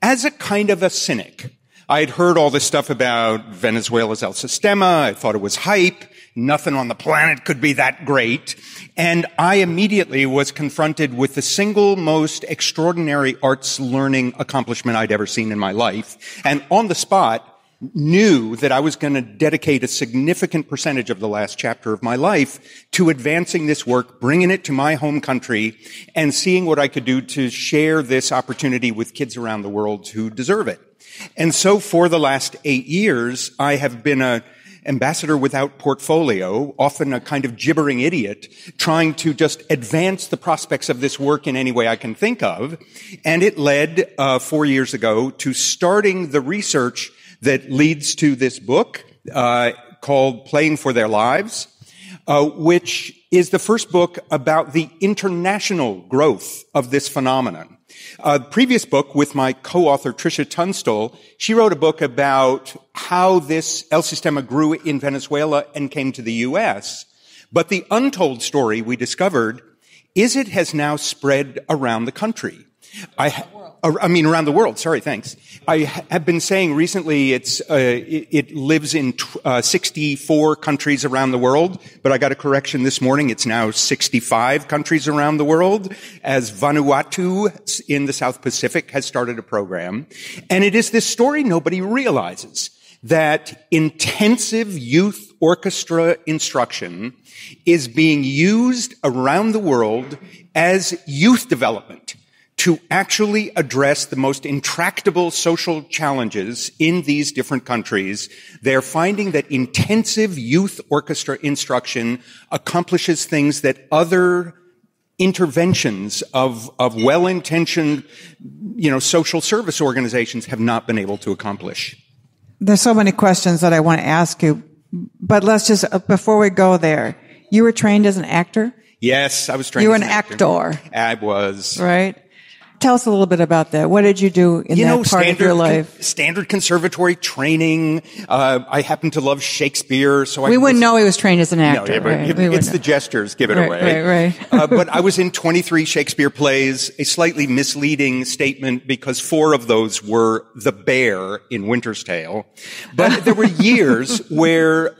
as a kind of a cynic. I had heard all this stuff about Venezuela's El Sistema. I thought it was hype. Nothing on the planet could be that great. And I immediately was confronted with the single most extraordinary arts learning accomplishment I'd ever seen in my life. And on the spot, knew that I was going to dedicate a significant percentage of the last chapter of my life to advancing this work, bringing it to my home country, and seeing what I could do to share this opportunity with kids around the world who deserve it. And so for the last 8 years, I have been an ambassador without portfolio, often a kind of gibbering idiot, trying to just advance the prospects of this work in any way I can think of. And it led 4 years ago to starting the research that leads to this book called Playing for Their Lives, which is the first book about the international growth of this phenomenon. The previous book with my co-author Tricia Tunstall, she wrote a book about how this El Sistema grew in Venezuela and came to the U.S. But the untold story we discovered is it has now spread around the country. Around the world. Sorry, thanks. I have been saying recently it lives in 64 countries around the world, but I got a correction this morning. It's now 65 countries around the world, as Vanuatu in the South Pacific has started a program. And it is this story nobody realizes, that intensive youth orchestra instruction is being used around the world as youth development to actually address the most intractable social challenges in these different countries. They're finding that intensive youth orchestra instruction accomplishes things that other interventions of well-intentioned, social service organizations have not been able to accomplish. There's so many questions that I want to ask you, but let's just, before we go there, you were trained as an actor? Yes, I was trained as an actor. I was. Right. Tell us a little bit about that. What did you do in that part of your life? Standard conservatory training. I happen to love Shakespeare, so we wouldn't know he was trained as an actor. No, right? It's the gestures give it away. Right. But I was in 23 Shakespeare plays, a slightly misleading statement because 4 of those were the bear in Winter's Tale. But there were years where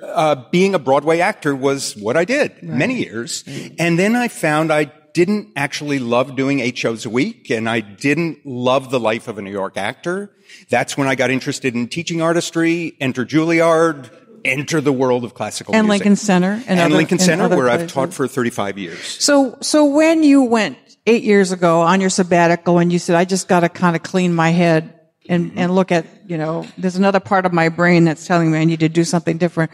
being a Broadway actor was what I did, many years. And then I found I didn't actually love doing 8 shows a week, and I didn't love the life of a New York actor. That's when I got interested in teaching artistry, enter Juilliard, enter the world of classical and music. Lincoln Center. And Lincoln Center, where places. I've taught for 35 years. So when you went 8 years ago on your sabbatical and you said, I just got to kind of clean my head and look at, there's another part of my brain that's telling me I need to do something different.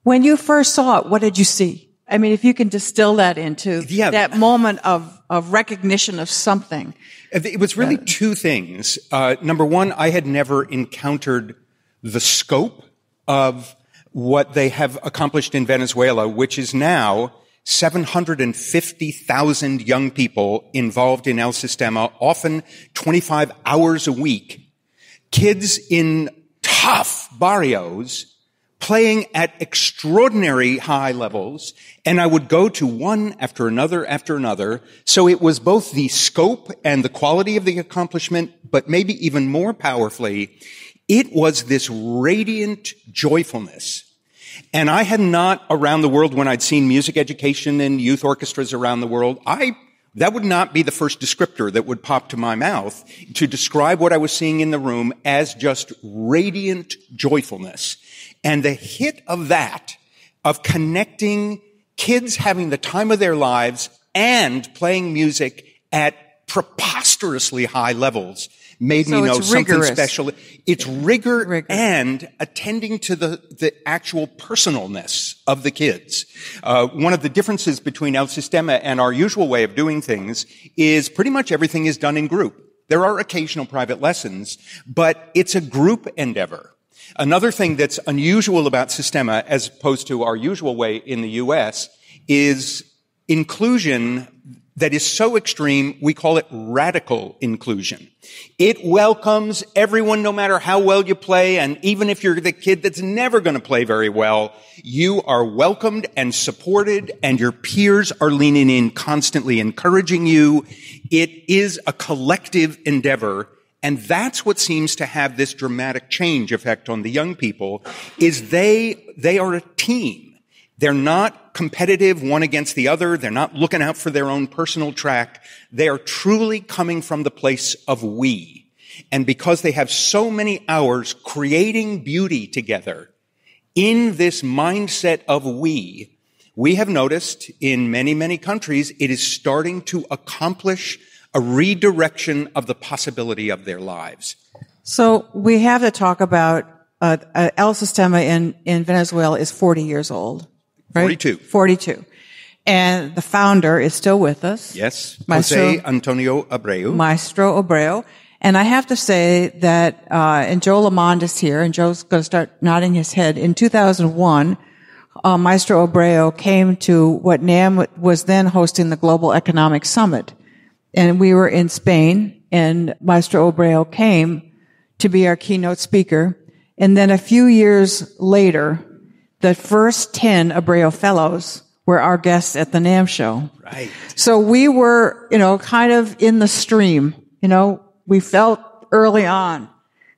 When you first saw it, what did you see? I mean, if you can distill that into that moment of recognition of something. It was really two things. Number one, I had never encountered the scope of what they have accomplished in Venezuela, which is now 750,000 young people involved in El Sistema, often 25 hours a week. Kids in tough barrios playing at extraordinary high levels, and I would go to one after another. So it was both the scope and the quality of the accomplishment, but maybe even more powerfully, it was this radiant joyfulness. And I had not, around the world, when I'd seen music education and youth orchestras around the world, that would not be the first descriptor that would pop to my mouth to describe what I was seeing in the room as just radiant joyfulness. And the hit of that, of connecting kids having the time of their lives and playing music at preposterously high levels, made me know something special. It's rigor and attending to the actual personalness of the kids. One of the differences between El Sistema and our usual way of doing things is pretty much everything is done in group. There are occasional private lessons, but it's a group endeavor. Another thing that's unusual about Sistema, as opposed to our usual way in the U.S., is inclusion that is so extreme, we call it radical inclusion. It welcomes everyone no matter how well you play, and even if you're the kid that's never going to play very well, you are welcomed and supported, and your peers are leaning in, constantly encouraging you. It is a collective endeavor, and that's what seems to have this dramatic change effect on the young people, is they are a team. They're not competitive one against the other. They're not looking out for their own personal track. They are truly coming from the place of we. And because they have so many hours creating beauty together in this mindset of we have noticed in many, many countries, it is starting to accomplish a redirection of the possibility of their lives. So we have to talk about El Sistema in Venezuela is 40 years old. Right? 42. And the founder is still with us. Yes. Jose Antonio Abreu. Maestro Abreu. And I have to say that, and Joe Lamond is here, and Joe's going to start nodding his head. In 2001, Maestro Abreu came to what NAM was then hosting the Global Economic Summit. And we were in Spain, and Maestro Abreu came to be our keynote speaker. And then a few years later, the first 10 Abreu Fellows were our guests at the NAM show. Right. So we were, kind of in the stream. We felt early on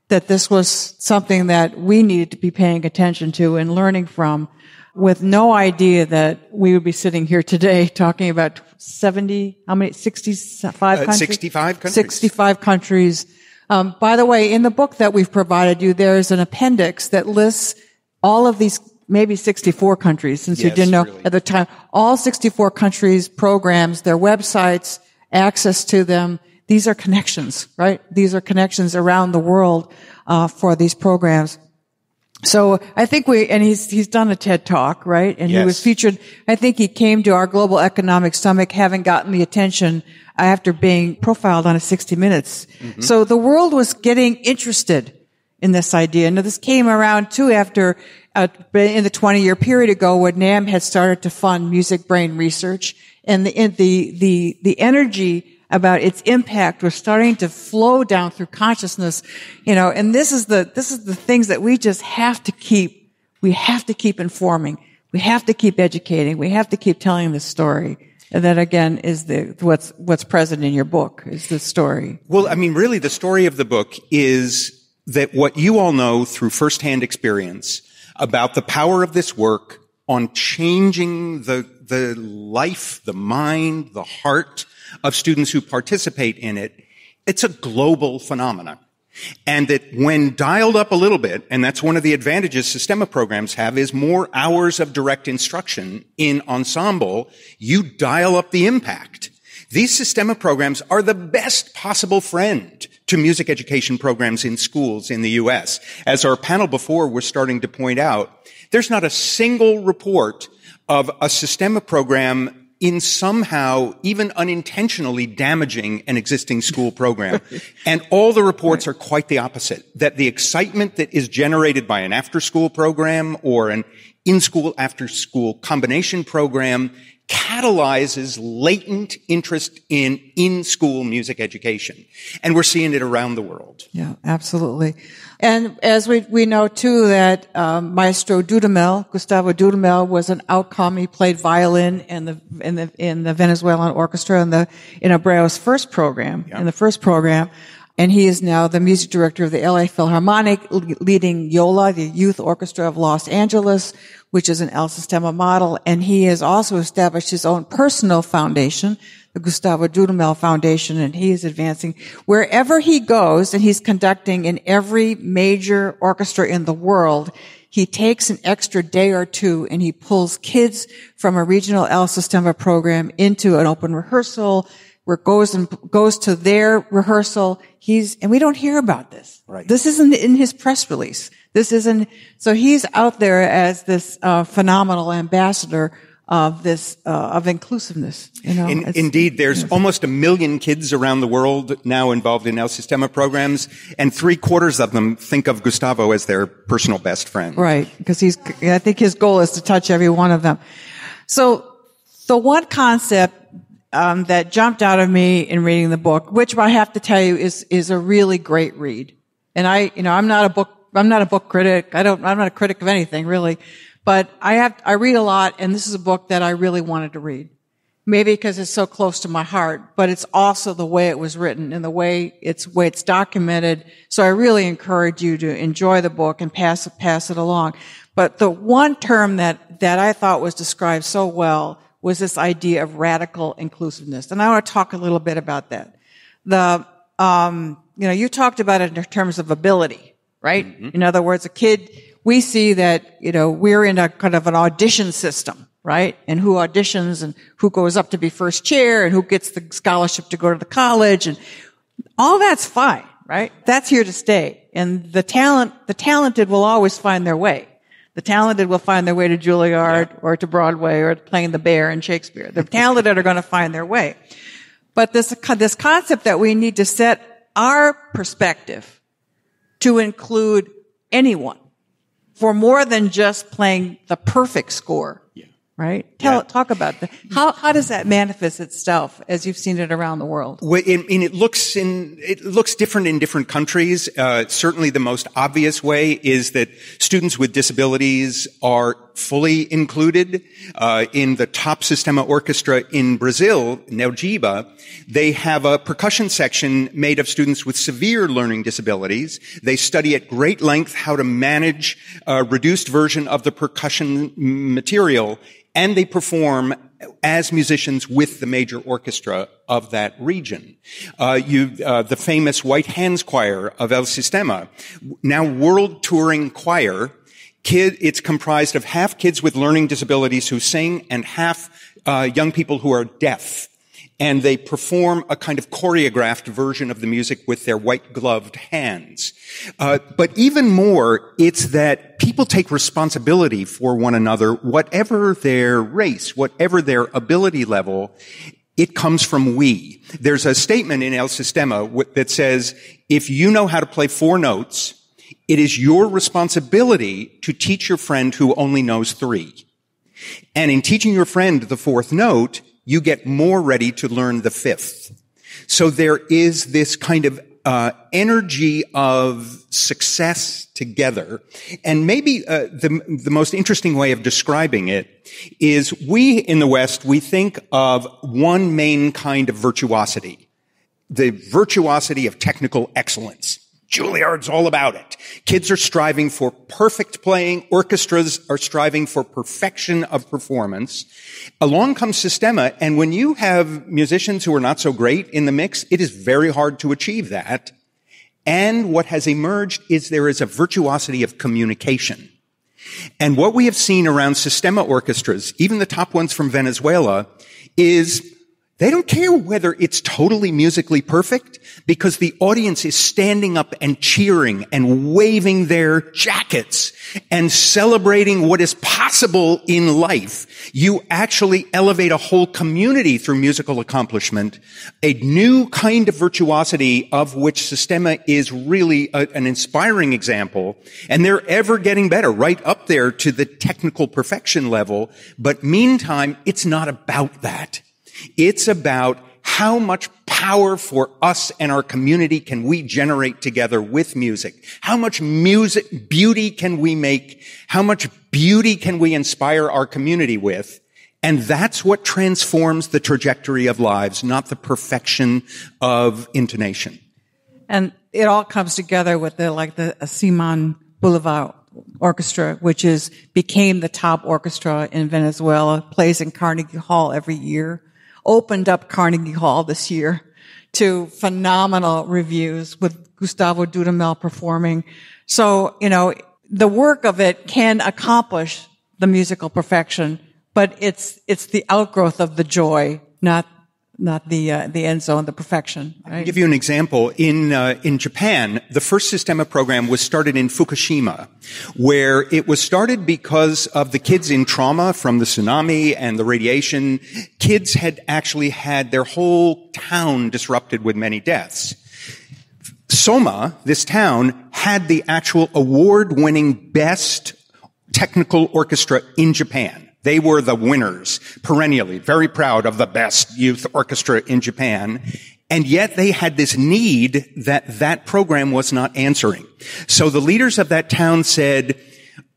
that this was something that we needed to be paying attention to and learning from, with no idea that we would be sitting here today talking about 65 countries? 65 countries. 65 countries. By the way, in the book that we've provided you, there's an appendix that lists all of these, maybe 64 countries, since you didn't know at the time, all 64 countries, programs, their websites, access to them. These are connections, right? These are connections around the world, for these programs. So I think and he's done a TED Talk, right? And he was featured, I think he came to our Global Economic Summit having gotten the attention after being profiled on a 60 Minutes. Mm-hmm. So the world was getting interested in this idea. Now this came around too after, in the 20-year period ago when NAM had started to fund music brain research, and the energy about its impact was starting to flow down through consciousness, and this is the things that we just have to keep informing. We have to keep educating. We have to keep telling this story. And that again is what's present in your book is the story. Well, I mean, really the story of the book is that what you all know through firsthand experience about the power of this work on changing the life, the mind, the heart of students who participate in it, it's a global phenomenon. And that when dialed up a little bit, and that's one of the advantages Sistema programs have, is more hours of direct instruction in ensemble, you dial up the impact. These Sistema programs are the best possible friend to music education programs in schools in the U.S. As our panel before was starting to point out, there's not a single report of a Sistema program in somehow, even unintentionally, damaging an existing school program. And all the reports are quite the opposite, that the excitement that is generated by an after-school program or an in-school, after-school combination program catalyzes latent interest in school music education. And we're seeing it around the world. Yeah, absolutely. And as we know too that Maestro Gustavo Dudamel was an outcome. He played violin in the Venezuelan orchestra in Abreo's first program, in the first program. And he is now the music director of the LA Philharmonic, leading YOLA, the Youth Orchestra of Los Angeles, which is an El Sistema model. And he has also established his own personal foundation, the Gustavo Dudamel Foundation, and he is advancing wherever he goes, and he's conducting in every major orchestra in the world. He takes an extra day or two and he pulls kids from a regional El Sistema program into an open rehearsal, where goes to their rehearsal. And we don't hear about this. Right. This isn't in his press release. So he's out there as this, phenomenal ambassador of this, of inclusiveness. Indeed, there's almost 1 million kids around the world now involved in El Sistema programs, and 3/4 of them think of Gustavo as their personal best friend. Right. Because I think his goal is to touch every one of them. So the one concept that jumped out of me in reading the book, which I have to tell you is a really great read. And I'm not a book critic. I'm not a critic of anything really, but I read a lot, and this is a book that I really wanted to read. Maybe because it's so close to my heart, but it's also the way it was written and the way it's documented. So I really encourage you to enjoy the book and pass it along. But the one term that I thought was described so well was this idea of radical inclusiveness. And I want to talk a little bit about that. You talked about it in terms of ability, right? Mm-hmm. In other words, a kid, we see that, we're in a kind of an audition system, right? And who auditions and who goes up to be first chair and who gets the scholarship to go to the college, and all that's fine, right? That's here to stay. And the talented will always find their way. The talented will find their way to Juilliard or to Broadway or playing the Bear in Shakespeare. The talented are going to find their way. But this concept that we need to set our perspective to include anyone for more than just playing the perfect score. Yeah. Right? Talk about that. How does that manifest itself as you've seen it around the world? Well, it looks different in different countries. Certainly the most obvious way is that students with disabilities are fully included. In the top Sistema orchestra in Brazil, Neogiba, they have a percussion section made of students with severe learning disabilities. They study at great length how to manage a reduced version of the percussion material, and they perform as musicians with the major orchestra of that region. The famous White Hands Choir of El Sistema, now world touring choir. It's comprised of half kids with learning disabilities who sing and half young people who are deaf. And they perform a kind of choreographed version of the music with their white-gloved hands. But even more, it's that people take responsibility for one another, whatever their race, whatever their ability level. It comes from we. There's a statement in El Sistema that says, if you know how to play 4 notes, it is your responsibility to teach your friend who only knows 3. And in teaching your friend the 4th note, you get more ready to learn the 5th. So there is this kind of energy of success together. And maybe the most interesting way of describing it is we in the West, we think of one main kind of virtuosity, the virtuosity of technical excellence. Juilliard's all about it. Kids are striving for perfect playing. Orchestras are striving for perfection of performance. Along comes Sistema, and when you have musicians who are not so great in the mix, it is very hard to achieve that. And what has emerged is there is a virtuosity of communication. And what we have seen around Sistema orchestras, even the top ones from Venezuela, is they don't care whether it's totally musically perfect because the audience is standing up and cheering and waving their jackets and celebrating what is possible in life. You actually elevate a whole community through musical accomplishment, a new kind of virtuosity of which Sistema is really an inspiring example. And they're ever getting better, right up there to the technical perfection level. But meantime, it's not about that. It's about how much power for us and our community can we generate together with music? How much beauty can we make? How much beauty can we inspire our community with? And that's what transforms the trajectory of lives, not the perfection of intonation. And it all comes together with the Simon Bolivar Orchestra, which became the top orchestra in Venezuela, plays in Carnegie Hall every year. Opened up Carnegie Hall this year to phenomenal reviews with Gustavo Dudamel performing. So, the work of it can accomplish the musical perfection, but it's the outgrowth of the joy, not the end zone, the perfection. Right? I'll give you an example. In Japan, the first Sistema program was started in Fukushima, where it was started because of the kids in trauma from the tsunami and the radiation. Kids had actually had their whole town disrupted with many deaths. Soma, this town, had the actual award-winning best technical orchestra in Japan. They were the winners, perennially, very proud of the best youth orchestra in Japan. And yet they had this need that program was not answering. So the leaders of that town said,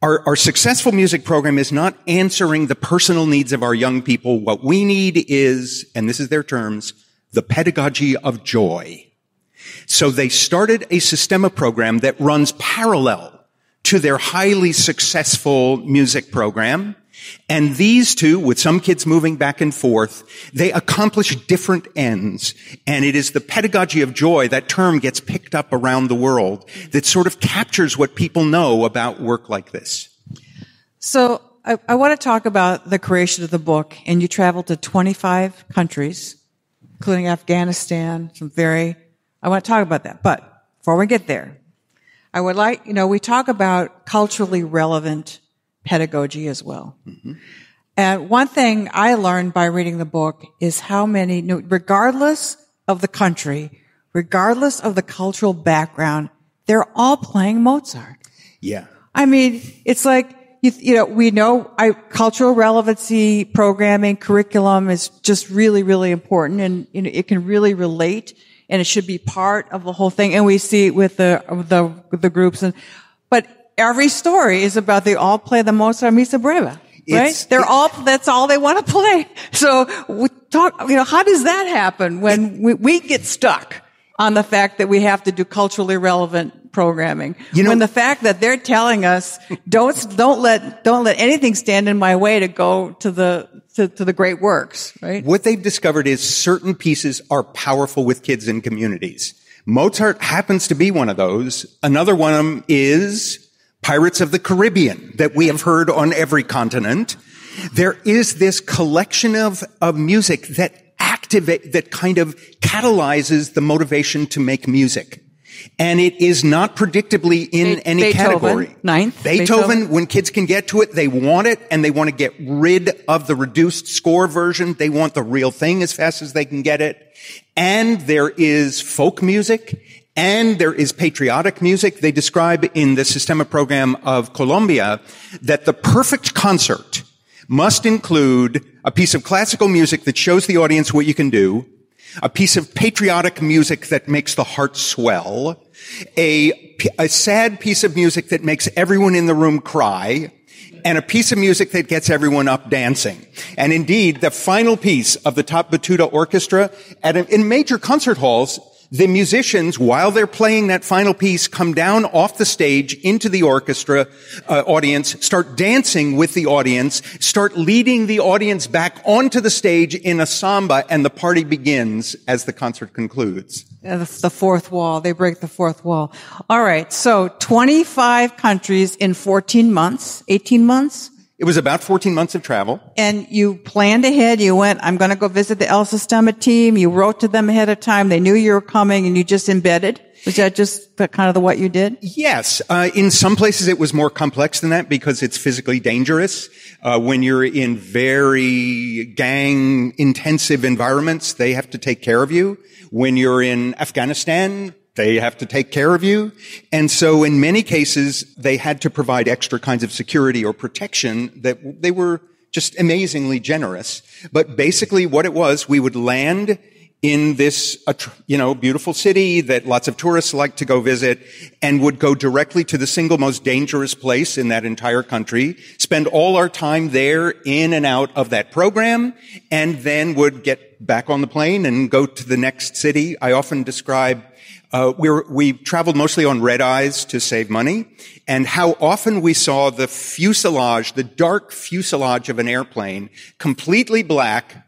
our successful music program is not answering the personal needs of our young people. What we need is, and this is their terms, the pedagogy of joy. So they started a Sistema program that runs parallel to their highly successful music program. And these two, with some kids moving back and forth, they accomplish different ends. And it is the pedagogy of joy, that term gets picked up around the world, that sort of captures what people know about work like this. So I want to talk about the creation of the book. And you traveled to 25 countries, including Afghanistan, I want to talk about that. But before we get there, I would like, we talk about culturally relevant pedagogy as well. Mm-hmm. And one thing I learned by reading the book is how many, regardless of the country, regardless of the cultural background, they're all playing Mozart. Yeah. I mean, it's like, we know cultural relevancy programming, curriculum is just really, really important, and it can really relate, and it should be part of the whole thing. And we see it with the groups, but every story is about they all play the Mozart Missa Breve, right? That's all they want to play. So we talk, how does that happen when we get stuck on the fact that we have to do culturally relevant programming? When the fact that they're telling us, don't let anything stand in my way to go to the great works, right? What they've discovered is certain pieces are powerful with kids and communities. Mozart happens to be one of those. Another one of them is Pirates of the Caribbean that we have heard on every continent. There is this collection of music that kind of catalyzes the motivation to make music. And it is not predictably in any category. Beethoven, when kids can get to it, they want it, and they want to get rid of the reduced score version. They want the real thing as fast as they can get it. And there is folk music, and there is patriotic music. They describe in the Sistema program of Colombia that the perfect concert must include a piece of classical music that shows the audience what you can do, a piece of patriotic music that makes the heart swell, a sad piece of music that makes everyone in the room cry, and a piece of music that gets everyone up dancing. And indeed, the final piece of the top Batuta orchestra in major concert halls, the musicians, while they're playing that final piece, come down off the stage into the orchestra audience, start dancing with the audience, start leading the audience back onto the stage in a samba, and the party begins as the concert concludes. The fourth wall. They break the fourth wall. All right. So 25 countries in 14 months, 18 months? It was about 14 months of travel. And you planned ahead. You went, I'm going to go visit the El Sistema team. You wrote to them ahead of time. They knew you were coming and you just embedded. Was that just kind of what you did? Yes. In some places it was more complex than that because it's physically dangerous. When you're in very gang-intensive environments, they have to take care of you. When you're in Afghanistan, they have to take care of you. And so in many cases, they had to provide extra kinds of security or protection that they were just amazingly generous. But basically what it was, we would land in this, beautiful city that lots of tourists like to go visit and would go directly to the single most dangerous place in that entire country, spend all our time there in and out of that program, and then would get back on the plane and go to the next city. I often describe we traveled mostly on red eyes to save money, and how often we saw the fuselage, the dark fuselage of an airplane, completely black,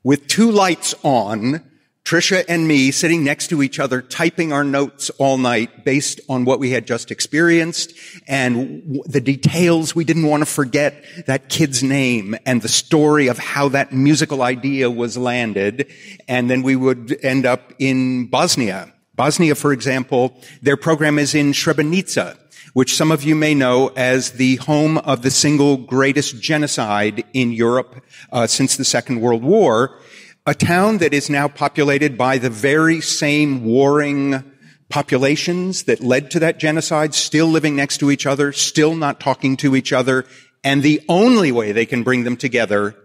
with two lights on, Tricia and me sitting next to each other, typing our notes all night based on what we had just experienced and the details. We didn't want to forget that kid's name and the story of how that musical idea was landed. And then we would end up in Bosnia. Bosnia, for example, their program is in Srebrenica, which some of you may know as the home of the single greatest genocide in Europe since the Second World War. A town that is now populated by the very same warring populations that led to that genocide, still living next to each other, still not talking to each other. And the only way they can bring them together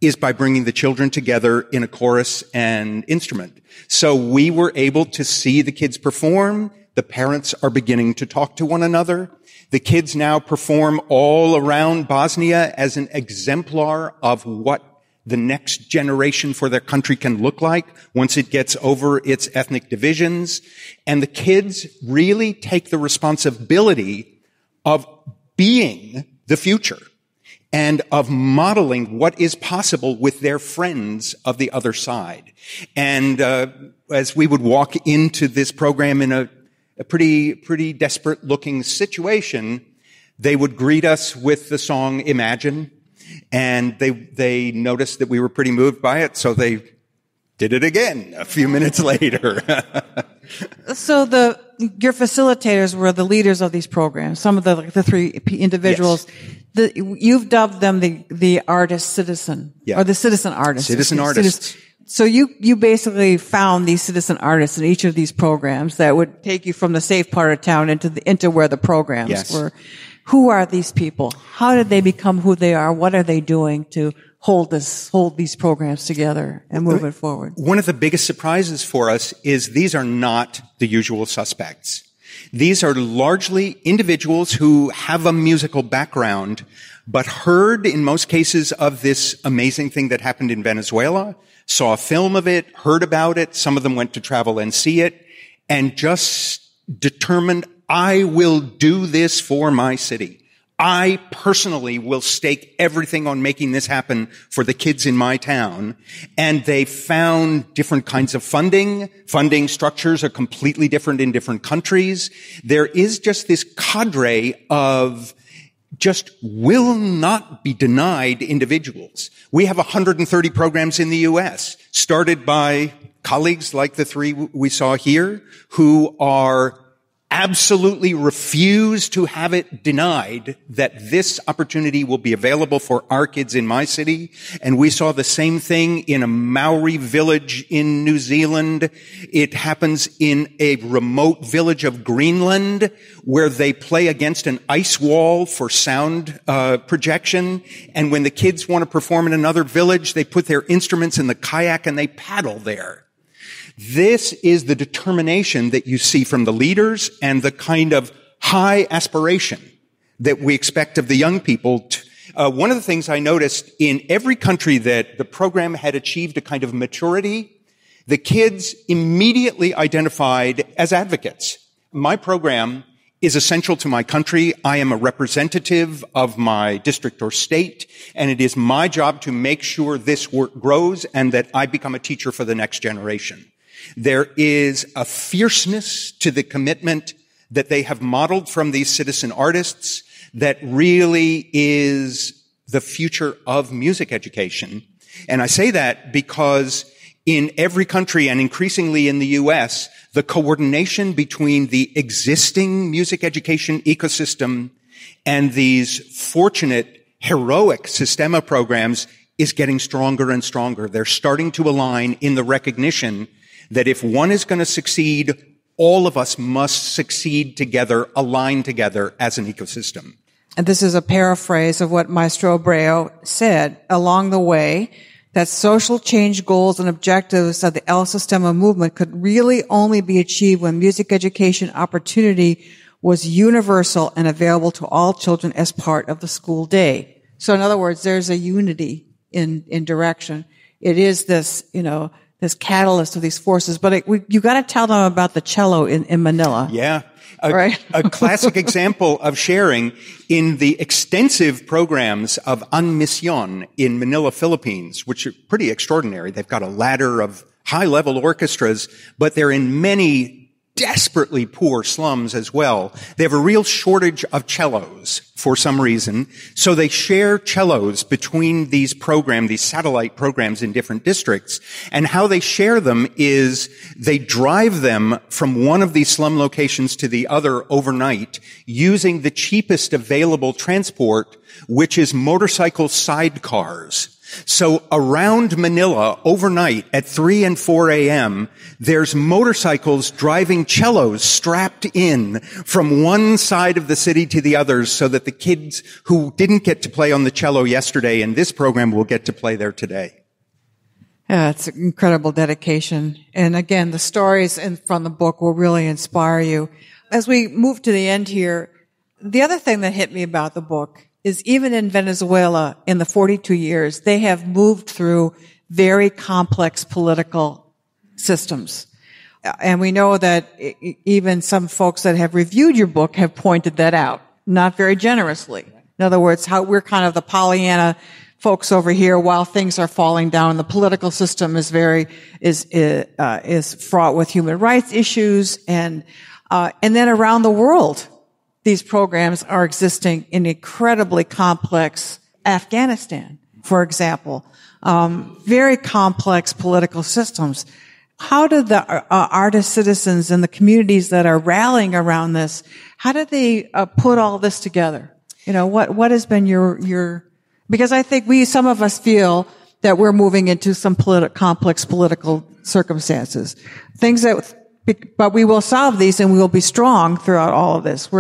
is by bringing the children together in a chorus and instrument. So we were able to see the kids perform. The parents are beginning to talk to one another. The kids now perform all around Bosnia as an exemplar of what the next generation for their country can look like once it gets over its ethnic divisions. And the kids really take the responsibility of being the future and of modeling what is possible with their friends of the other side. And as we would walk into this program in a pretty desperate looking situation, they would greet us with the song Imagine. And they noticed that we were pretty moved by it, so they did it again a few minutes later. So your facilitators were the leaders of these programs. Some of the three individuals. Yes. You've dubbed them the artist citizen, or the citizen artist. Citizen artists. So you basically found these citizen artists in each of these programs that would take you from the safe part of town into where the programs were. Who are these people? How did they become who they are? What are they doing to hold these programs together and move it forward? One of the biggest surprises for us is these are not the usual suspects. These are largely individuals who have a musical background, but heard in most cases of this amazing thing that happened in Venezuela, saw a film of it, heard about it. Some of them went to travel and see it, and just determined, I will do this for my city. I personally will stake everything on making this happen for the kids in my town. And they found different kinds of funding. Funding structures are completely different in different countries. There is just this cadre of just will not be denied individuals. We have 130 programs in the U.S., started by colleagues like the three we saw here, who are absolutely refuse to have it denied that this opportunity will be available for our kids in my city. And we saw the same thing in a Maori village in New Zealand. It happens in a remote village of Greenland where they play against an ice wall for sound projection. And when the kids want to perform in another village, they put their instruments in the kayak and they paddle there. This is the determination that you see from the leaders and the kind of high aspiration that we expect of the young people. One of the things I noticed in every country that the program had achieved a kind of maturity, the kids immediately identified as advocates. My program is essential to my country. I am a representative of my district or state, and it is my job to make sure this work grows and that I become a teacher for the next generation. There is a fierceness to the commitment that they have modeled from these citizen artists that really is the future of music education. And I say that because in every country and increasingly in the U.S., the coordination between the existing music education ecosystem and these fortunate, heroic Sistema programs is getting stronger and stronger. They're starting to align in the recognition that if one is going to succeed, all of us must succeed together, align together as an ecosystem. And this is a paraphrase of what Maestro Abreu said along the way, that social change goals and objectives of the El Sistema movement could really only be achieved when music education opportunity was universal and available to all children as part of the school day. So in other words, there's a unity in direction. It is this, this catalyst of these forces. But you got to tell them about the cello in Manila. Yeah. Right. A classic example of sharing in the extensive programs of An Misión in Manila, Philippines, which are pretty extraordinary. They've got a ladder of high-level orchestras, but they're in many desperately poor slums as well. They have a real shortage of cellos for some reason, so they share cellos between these satellite programs in different districts. And how they share them is they drive them from one of these slum locations to the other overnight using the cheapest available transport, which is motorcycle sidecars. So around Manila, overnight, at 3 and 4 a.m., there's motorcycles driving cellos strapped in from one side of the city to the other so that the kids who didn't get to play on the cello yesterday in this program will get to play there today. Yeah, it's incredible dedication. And again, the stories from the book will really inspire you. As we move to the end here, the other thing that hit me about the book is even in Venezuela, in the 42 years, they have moved through very complex political systems. And we know that even some folks that have reviewed your book have pointed that out, not very generously. In other words, how we're kind of the Pollyanna folks over here while things are falling down. The political system is fraught with human rights issues, and then around the world, these programs are existing in incredibly complex Afghanistan, for example, very complex political systems. How do the artist citizens and the communities that are rallying around this, how do they put all this together? What has been your because I think some of us feel that we're moving into some complex political circumstances, but we will solve these and we will be strong throughout all of this.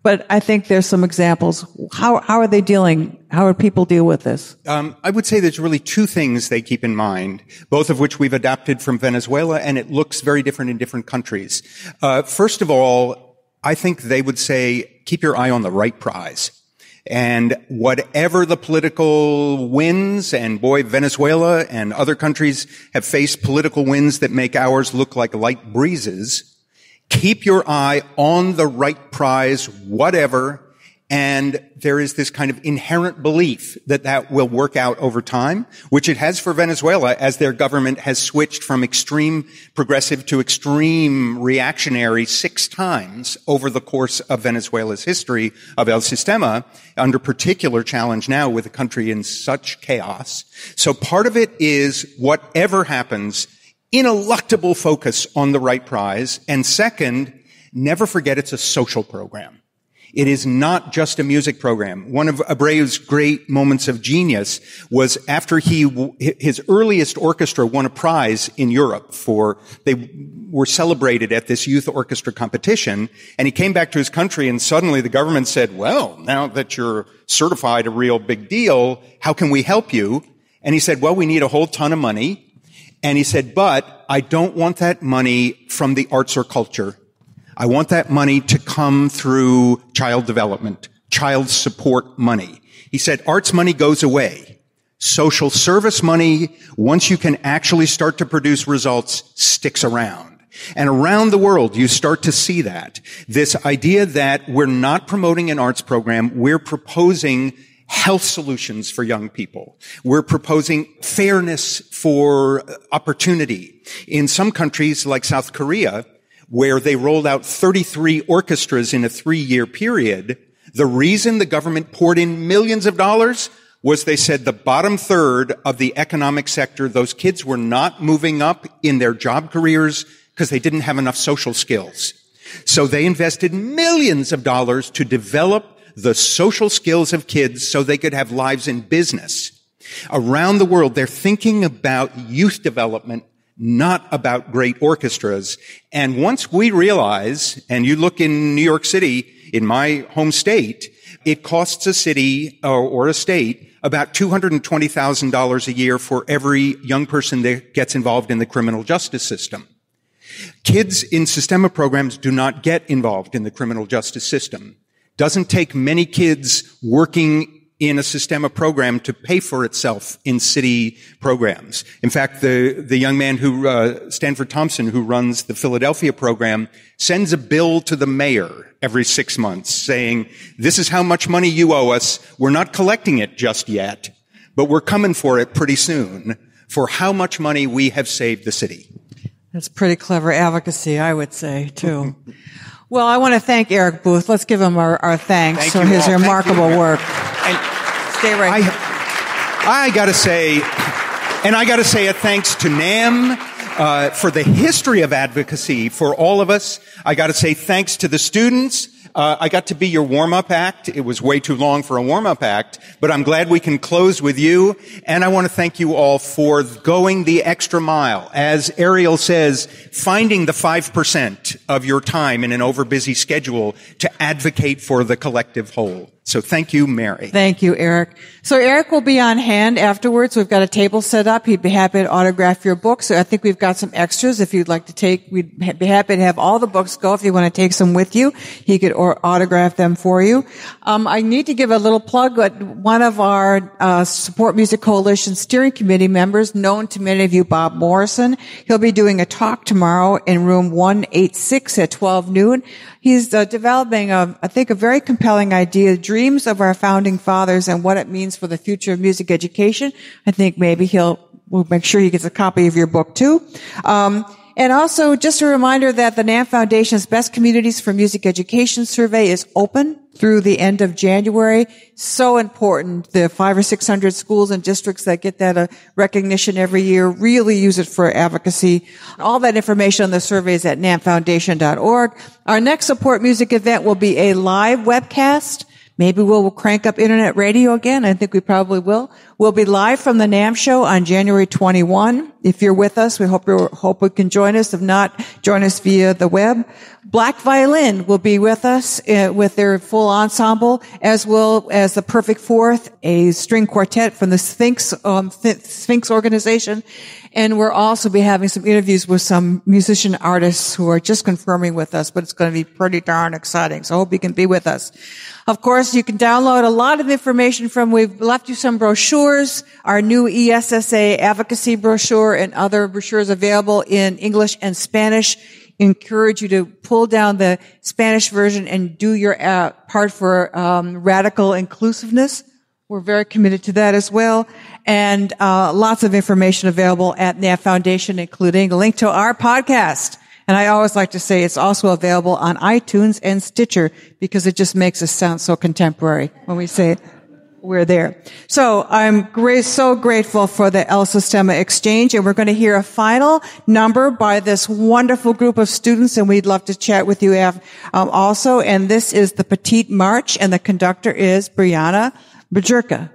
But I think there's some examples. How are they dealing? How would people deal with this? I would say there's really two things they keep in mind, both of which we've adapted from Venezuela, and it looks very different in different countries. First of all, I think they would say, keep your eye on the right prize. And whatever the political winds, and boy, Venezuela and other countries have faced political winds that make ours look like light breezes, keep your eye on the right prize, whatever, and there is this kind of inherent belief that will work out over time, which it has for Venezuela as their government has switched from extreme progressive to extreme reactionary 6 times over the course of Venezuela's history of El Sistema, under particular challenge now with a country in such chaos. So part of it is whatever happens, ineluctable focus on the right prize. And second, never forget it's a social program. It is not just a music program. One of Abreu's great moments of genius was after his earliest orchestra won a prize in Europe they were celebrated at this youth orchestra competition, and he came back to his country and suddenly the government said, well, now that you're certified a real big deal, how can we help you? And he said, well, we need a whole ton of money. And he said, but I don't want that money from the arts or culture. I want that money to come through child development, child support money. He said, arts money goes away. Social service money, once you can actually start to produce results, sticks around. And around the world, you start to see that. This idea that we're not promoting an arts program, we're proposing health solutions for young people. We're proposing fairness for opportunity. In some countries, like South Korea, where they rolled out 33 orchestras in a 3-year period, the reason the government poured in millions of dollars was they said the bottom third of the economic sector, those kids were not moving up in their job careers because they didn't have enough social skills. So they invested millions of dollars to develop the social skills of kids so they could have lives in business. Around the world, they're thinking about youth development, not about great orchestras. And once we realize, and you look in New York City, in my home state, it costs a city or a state about $220,000 a year for every young person that gets involved in the criminal justice system. Kids in Sistema programs do not get involved in the criminal justice system. Doesn't take many kids working in a Sistema program to pay for itself in city programs. In fact, the young man Stanford Thompson, who runs the Philadelphia program, sends a bill to the mayor every 6 months saying, this is how much money you owe us. We're not collecting it just yet, but we're coming for it pretty soon for how much money we have saved the city. That's pretty clever advocacy, I would say, too. Well, I want to thank Eric Booth. Let's give him our thanks for his remarkable work. And stay right here. I got to say a thanks to NAM for the history of advocacy for all of us. I got to say thanks to the students. I got to be your warm-up act. It was way too long for a warm-up act, but I'm glad we can close with you. And I want to thank you all for going the extra mile. As Ariel says, finding the 5% of your time in an overbusy schedule to advocate for the collective whole. So thank you, Mary. Thank you, Eric. So Eric will be on hand afterwards. We've got a table set up. He'd be happy to autograph your books. So I think we've got some extras if you'd like to take. We'd be happy to have all the books go. If you want to take some with you, he could autograph them for you. I need to give a little plug. One of our Support Music Coalition steering committee members, known to many of you, Bob Morrison, he'll be doing a talk tomorrow in room 186 at 12 noon. He's developing, I think, a very compelling idea, dreams of our founding fathers and what it means for the future of music education. I think maybe we'll make sure he gets a copy of your book too. And also, just a reminder that the NAM Foundation's Best Communities for Music Education survey is open through the end of January. So important. The 500 or 600 schools and districts that get that recognition every year really use it for advocacy. All that information on the survey is at namfoundation.org. Our next Support Music event will be a live webcast. Maybe we'll crank up internet radio again. I think we probably will. We'll be live from the NAM show on January 21. If you're with us, we hope we can join us. If not, join us via the web. Black Violin will be with us with their full ensemble, as well as the Perfect Fourth, a string quartet from the Sphinx organization. And we'll also be having some interviews with some musician artists who are just confirming with us, but it's going to be pretty darn exciting. So I hope you can be with us. Of course, you can download a lot of information we've left you some brochures, our new ESSA advocacy brochure and other brochures available in English and Spanish. Encourage you to pull down the Spanish version and do your part for radical inclusiveness. We're very committed to that as well. And lots of information available at NAM Foundation, including a link to our podcast. And I always like to say it's also available on iTunes and Stitcher because it just makes us sound so contemporary when we say we're there. So I'm so grateful for the El Sistema Exchange, and we're going to hear a final number by this wonderful group of students, and we'd love to chat with you also. And this is the Petite March, and the conductor is Brianna Bajurka.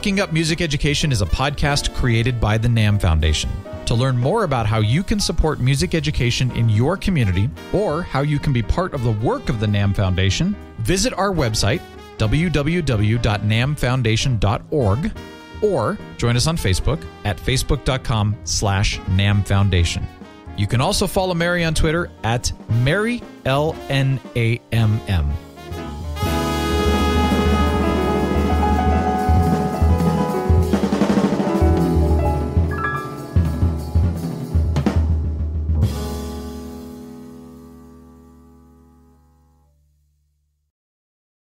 Talking Up Music Education is a podcast created by the NAM Foundation. To learn more about how you can support music education in your community or how you can be part of the work of the NAM Foundation, visit our website, www.namfoundation.org, or join us on Facebook at facebook.com/NAM Foundation. You can also follow Mary on Twitter at MaryLNAMM.